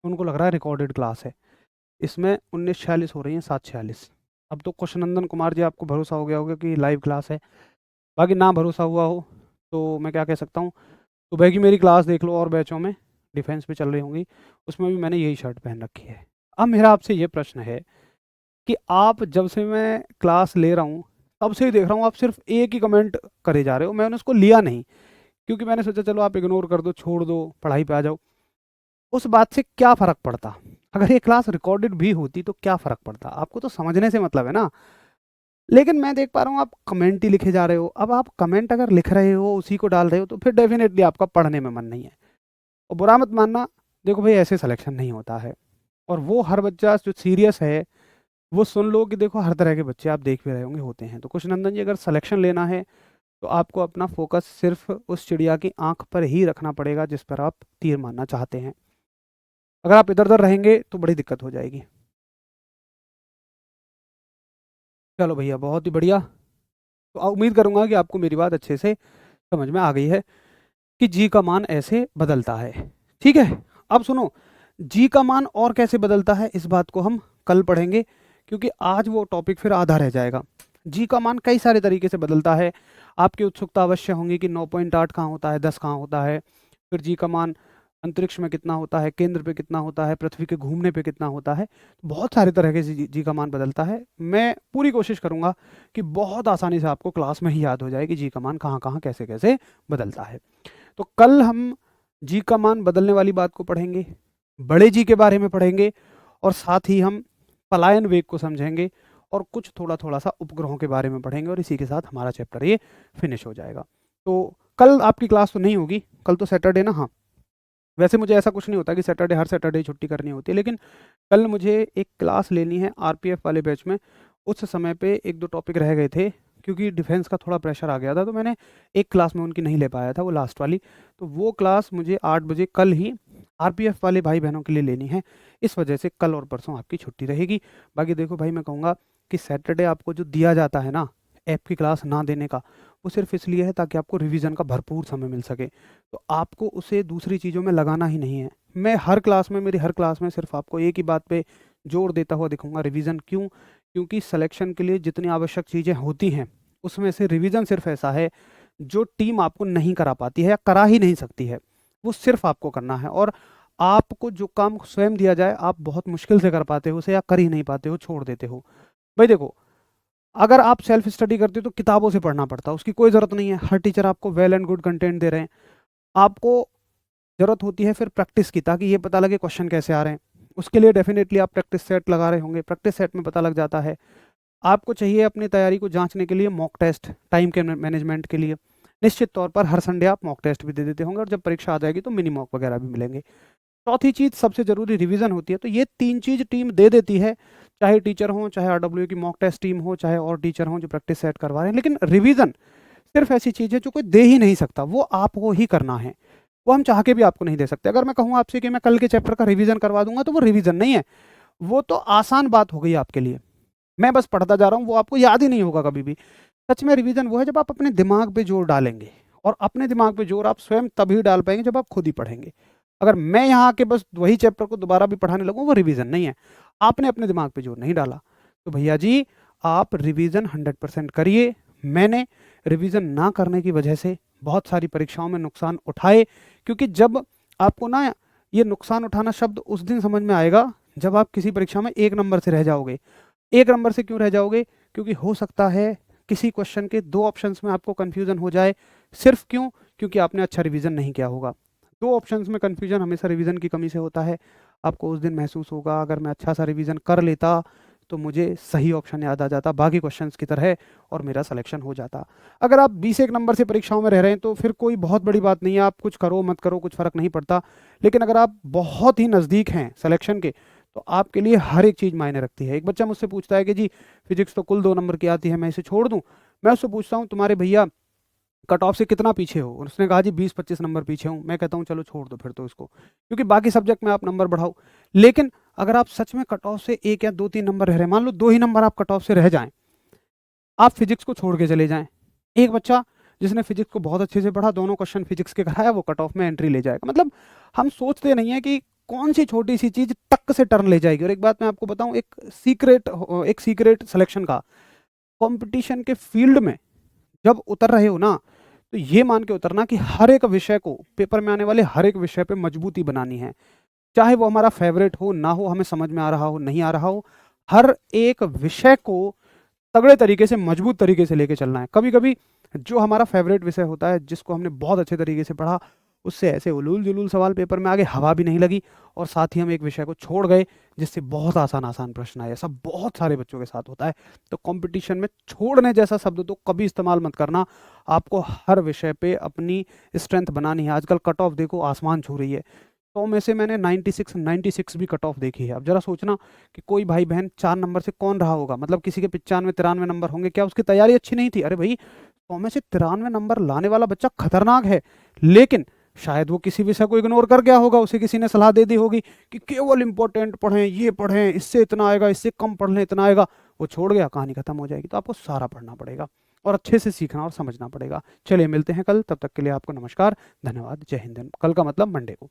Speaker 1: उनको लग रहा है रिकॉर्डेड क्लास है, इसमें 19:46 हो रही है 7:46। अब तो कुशनंदन कुमार जी आपको भरोसा हो गया होगा कि लाइव क्लास है। बाकी ना भरोसा हुआ हो तो मैं क्या कह सकता हूँ, सुबह की मेरी क्लास देख लो और बैचों में डिफेंस पे चल रही होंगी, उसमें भी मैंने यही शर्ट पहन रखी है। अब मेरा आपसे ये प्रश्न है कि आप जब से मैं क्लास ले रहा हूँ तब से ही देख रहा हूँ आप सिर्फ एक ही कमेंट करे जा रहे हो। मैंने उसको लिया नहीं क्योंकि मैंने सोचा चलो आप इग्नोर कर दो, छोड़ दो, पढ़ाई पे आ जाओ। उस बात से क्या फ़र्क पड़ता? अगर ये क्लास रिकॉर्डेड भी होती तो क्या फ़र्क पड़ता? आपको तो समझने से मतलब है ना। लेकिन मैं देख पा रहा हूँ आप कमेंट ही लिखे जा रहे हो। अब आप कमेंट अगर लिख रहे हो, उसी को डाल रहे हो, तो फिर डेफिनेटली आपका पढ़ने में मन नहीं है। और बुरा मत मानना, देखो भाई ऐसे सिलेक्शन नहीं होता है। और वो हर बच्चा जो सीरियस है वो सुन लो कि देखो हर तरह के बच्चे आप देख भी रहे होंगे होते हैं। तो कुछ नंदन जी, अगर सिलेक्शन लेना है तो आपको अपना फोकस सिर्फ उस चिड़िया की आंख पर ही रखना पड़ेगा जिस पर आप तीर मारना चाहते हैं। अगर आप इधर उधर रहेंगे तो बड़ी दिक्कत हो जाएगी। चलो भैया बहुत ही बढ़िया। तो उम्मीद करूंगा कि आपको मेरी बात अच्छे से समझ में आ गई है कि जी का मान ऐसे बदलता है। ठीक है। अब सुनो, जी का मान और कैसे बदलता है इस बात को हम कल पढ़ेंगे, क्योंकि आज वो टॉपिक फिर आधा रह जाएगा। जी का मान कई सारे तरीके से बदलता है। आपकी उत्सुकता अवश्य होंगी कि 9.8 कहाँ होता है, 10 कहाँ होता है, फिर जी का मान अंतरिक्ष में कितना होता है, केंद्र पे कितना होता है, पृथ्वी के घूमने पे कितना होता है। बहुत सारे तरह के जी का मान बदलता है। मैं पूरी कोशिश करूंगा कि बहुत आसानी से आपको क्लास में ही याद हो जाए कि जी का मान कहाँ कहाँ कैसे कैसे बदलता है। तो कल हम जी का मान बदलने वाली बात को पढ़ेंगे, बड़े जी के बारे में पढ़ेंगे, और साथ ही हम पलायन वेग को समझेंगे और कुछ थोड़ा थोड़ा सा उपग्रहों के बारे में पढ़ेंगे, और इसी के साथ हमारा चैप्टर ये फिनिश हो जाएगा। तो कल आपकी क्लास तो नहीं होगी, कल तो सैटरडे ना। हाँ, वैसे मुझे ऐसा कुछ नहीं होता कि सैटरडे हर सैटरडे छुट्टी करनी होती है, लेकिन कल मुझे एक क्लास लेनी है आरपीएफ वाले बैच में। उस समय पे एक दो टॉपिक रह गए थे क्योंकि डिफेंस का थोड़ा प्रेशर आ गया था, तो मैंने एक क्लास में उनकी नहीं ले पाया था, वो लास्ट वाली। तो वो क्लास मुझे 8 बजे कल ही आरपीएफ वाले भाई बहनों के लिए लेनी है। इस वजह से कल और परसों आपकी छुट्टी रहेगी। बाकी देखो भाई, मैं कहूँगा कि सैटरडे आपको जो दिया जाता है ना ऐप की क्लास ना देने का, वो सिर्फ इसलिए है ताकि आपको रिवीजन का भरपूर समय मिल सके। तो आपको उसे दूसरी चीज़ों में लगाना ही नहीं है। मैं हर क्लास में, मेरी हर क्लास में सिर्फ आपको एक ही बात पे जोर देता हुआ दिखूंगा, रिवीजन। क्यों? क्योंकि सिलेक्शन के लिए जितनी आवश्यक चीज़ें होती हैं उसमें से रिवीजन सिर्फ ऐसा है जो टीम आपको नहीं करा पाती है या करा ही नहीं सकती है। वो सिर्फ आपको करना है, और आपको जो काम स्वयं दिया जाए आप बहुत मुश्किल से कर पाते हो उसे, या कर ही नहीं पाते हो, छोड़ देते हो। भाई देखो, अगर आप सेल्फ स्टडी करते हो तो किताबों से पढ़ना पड़ता है, उसकी कोई ज़रूरत नहीं है। हर टीचर आपको वेल एंड गुड कंटेंट दे रहे हैं। आपको ज़रूरत होती है फिर प्रैक्टिस की, ताकि ये पता लगे क्वेश्चन कैसे आ रहे हैं। उसके लिए डेफिनेटली आप प्रैक्टिस सेट लगा रहे होंगे, प्रैक्टिस सेट में पता लग जाता है। आपको चाहिए अपनी तैयारी को जांचने के लिए मॉक टेस्ट, टाइम के मैनेजमेंट के लिए निश्चित तौर पर हर संडे आप मॉक टेस्ट भी दे देते होंगे, और जब परीक्षा आ जाएगी तो मिनी मॉक वगैरह भी मिलेंगे। चौथी चीज़ सबसे ज़रूरी रिवीजन होती है। तो ये तीन चीज़ टीम दे देती है, चाहे टीचर हो, चाहे आरडब्ल्यू की मॉक टेस्ट टीम हो, चाहे और टीचर हो जो प्रैक्टिस सेट करवा रहे हैं। लेकिन रिवीजन सिर्फ ऐसी चीज़ है जो कोई दे ही नहीं सकता, वो आपको ही करना है। वो हम चाह के भी आपको नहीं दे सकते। अगर मैं कहूँ आपसे कि मैं कल के चैप्टर का रिवीजन करवा दूंगा तो वो रिवीजन नहीं है, वो तो आसान बात हो गई आपके लिए। मैं बस पढ़ता जा रहा हूँ, वो आपको याद ही नहीं होगा कभी भी। सच में रिवीजन वो है जब आप अपने दिमाग पे जोर डालेंगे, और अपने दिमाग पे जोर आप स्वयं तभी डाल पाएंगे जब आप खुद ही पढ़ेंगे। अगर मैं यहाँ आके बस वही चैप्टर को दोबारा भी पढ़ाने लगूँ, वो रिवीजन नहीं है। आपने अपने दिमाग पे जोर नहीं डाला। तो भैया जी, आप रिवीजन 100% करिए। मैंने रिवीजन ना करने की वजह से बहुत सारी परीक्षाओं में नुकसान उठाए, क्योंकि जब आपको ना ये नुकसान उठाना शब्द उस दिन समझ में आएगा जब आप किसी परीक्षा में 1 नंबर से रह जाओगे। 1 नंबर से क्यों रह जाओगे? क्योंकि हो सकता है किसी क्वेश्चन के 2 ऑप्शंस में आपको कन्फ्यूजन हो जाए। सिर्फ क्यों? क्योंकि आपने अच्छा रिवीजन नहीं किया होगा। 2 ऑप्शंस में कन्फ्यूजन हमेशा रिवीजन की कमी से होता है। आपको उस दिन महसूस होगा अगर मैं अच्छा सा रिवीजन कर लेता तो मुझे सही ऑप्शन याद आ जाता बाकी क्वेश्चंस की तरह और मेरा सिलेक्शन हो जाता। अगर आप 20 नंबर से परीक्षाओं में रह रहे हैं तो फिर कोई बहुत बड़ी बात नहीं है, आप कुछ करो मत करो कुछ फ़र्क नहीं पड़ता। लेकिन अगर आप बहुत ही नज़दीक हैं सिलेक्शन के तो आपके लिए हर एक चीज़ मायने रखती है। एक बच्चा मुझसे पूछता है कि जी फिजिक्स तो कुल 2 नंबर की आती है, मैं इसे छोड़ दूँ? मैं उससे पूछता हूँ तुम्हारे भैया कट ऑफ से कितना पीछे हो? और उसने कहा जी 20-25 नंबर पीछे हूँ। मैं कहता हूँ चलो छोड़ दो फिर तो इसको, क्योंकि बाकी सब्जेक्ट में आप नंबर बढ़ाओ। लेकिन अगर आप सच में कट ऑफ से 1 या 2-3 नंबर रह रहे हैं, मान लो 2 ही नंबर आप कट ऑफ से रह जाएँ, आप फिजिक्स को छोड़ के चले जाएँ। एक बच्चा जिसने फिजिक्स को बहुत अच्छे से पढ़ा, दोनों क्वेश्चन फिजिक्स के कराया, वो कट ऑफ में एंट्री ले जाएगा। मतलब हम सोचते नहीं है कि कौन सी छोटी सी चीज़ टक से टर्न ले जाएगी। और एक बात मैं आपको बताऊँ, एक सीक्रेट सिलेक्शन का, कंपटीशन के फील्ड में जब उतर रहे हो ना, तो ये मान के उतरना कि हर एक विषय को, पेपर में आने वाले हर एक विषय पे मजबूती बनानी है। चाहे वो हमारा फेवरेट हो ना हो, हमें समझ में आ रहा हो नहीं आ रहा हो, हर एक विषय को तगड़े तरीके से मजबूत तरीके से लेके चलना है। कभी कभी जो हमारा फेवरेट विषय होता है, जिसको हमने बहुत अच्छे तरीके से पढ़ा, उससे ऐसे उलूल जुलूल सवाल पेपर में आगे हवा भी नहीं लगी और साथ ही हम एक विषय को छोड़ गए जिससे बहुत आसान आसान प्रश्न आए। ऐसा बहुत सारे बच्चों के साथ होता है। तो कंपटीशन में छोड़ने जैसा शब्द तो कभी इस्तेमाल मत करना। आपको हर विषय पे अपनी स्ट्रेंथ बनानी है। आजकल कट ऑफ देखो आसमान छू रही है। 100 में से मैंने 96 भी कट ऑफ देखी है। अब जरा सोचना कि कोई भाई बहन 4 नंबर से कौन रहा होगा, मतलब किसी के 95-93 नंबर होंगे, क्या उसकी तैयारी अच्छी नहीं थी? अरे भाई 100 में से 93 नंबर लाने वाला बच्चा खतरनाक है, लेकिन शायद वो किसी विषय को इग्नोर कर गया होगा, उसे किसी ने सलाह दे दी होगी कि केवल इंपॉर्टेंट पढ़ें, ये पढ़ें, इससे इतना आएगा, इससे कम पढ़ लें इतना आएगा। वो छोड़ गया, कहानी खत्म हो जाएगी। तो आपको सारा पढ़ना पड़ेगा और अच्छे से सीखना और समझना पड़ेगा। चलिए मिलते हैं कल, तब तक के लिए आपको नमस्कार, धन्यवाद, जय हिंद। कल का मतलब मंडे को।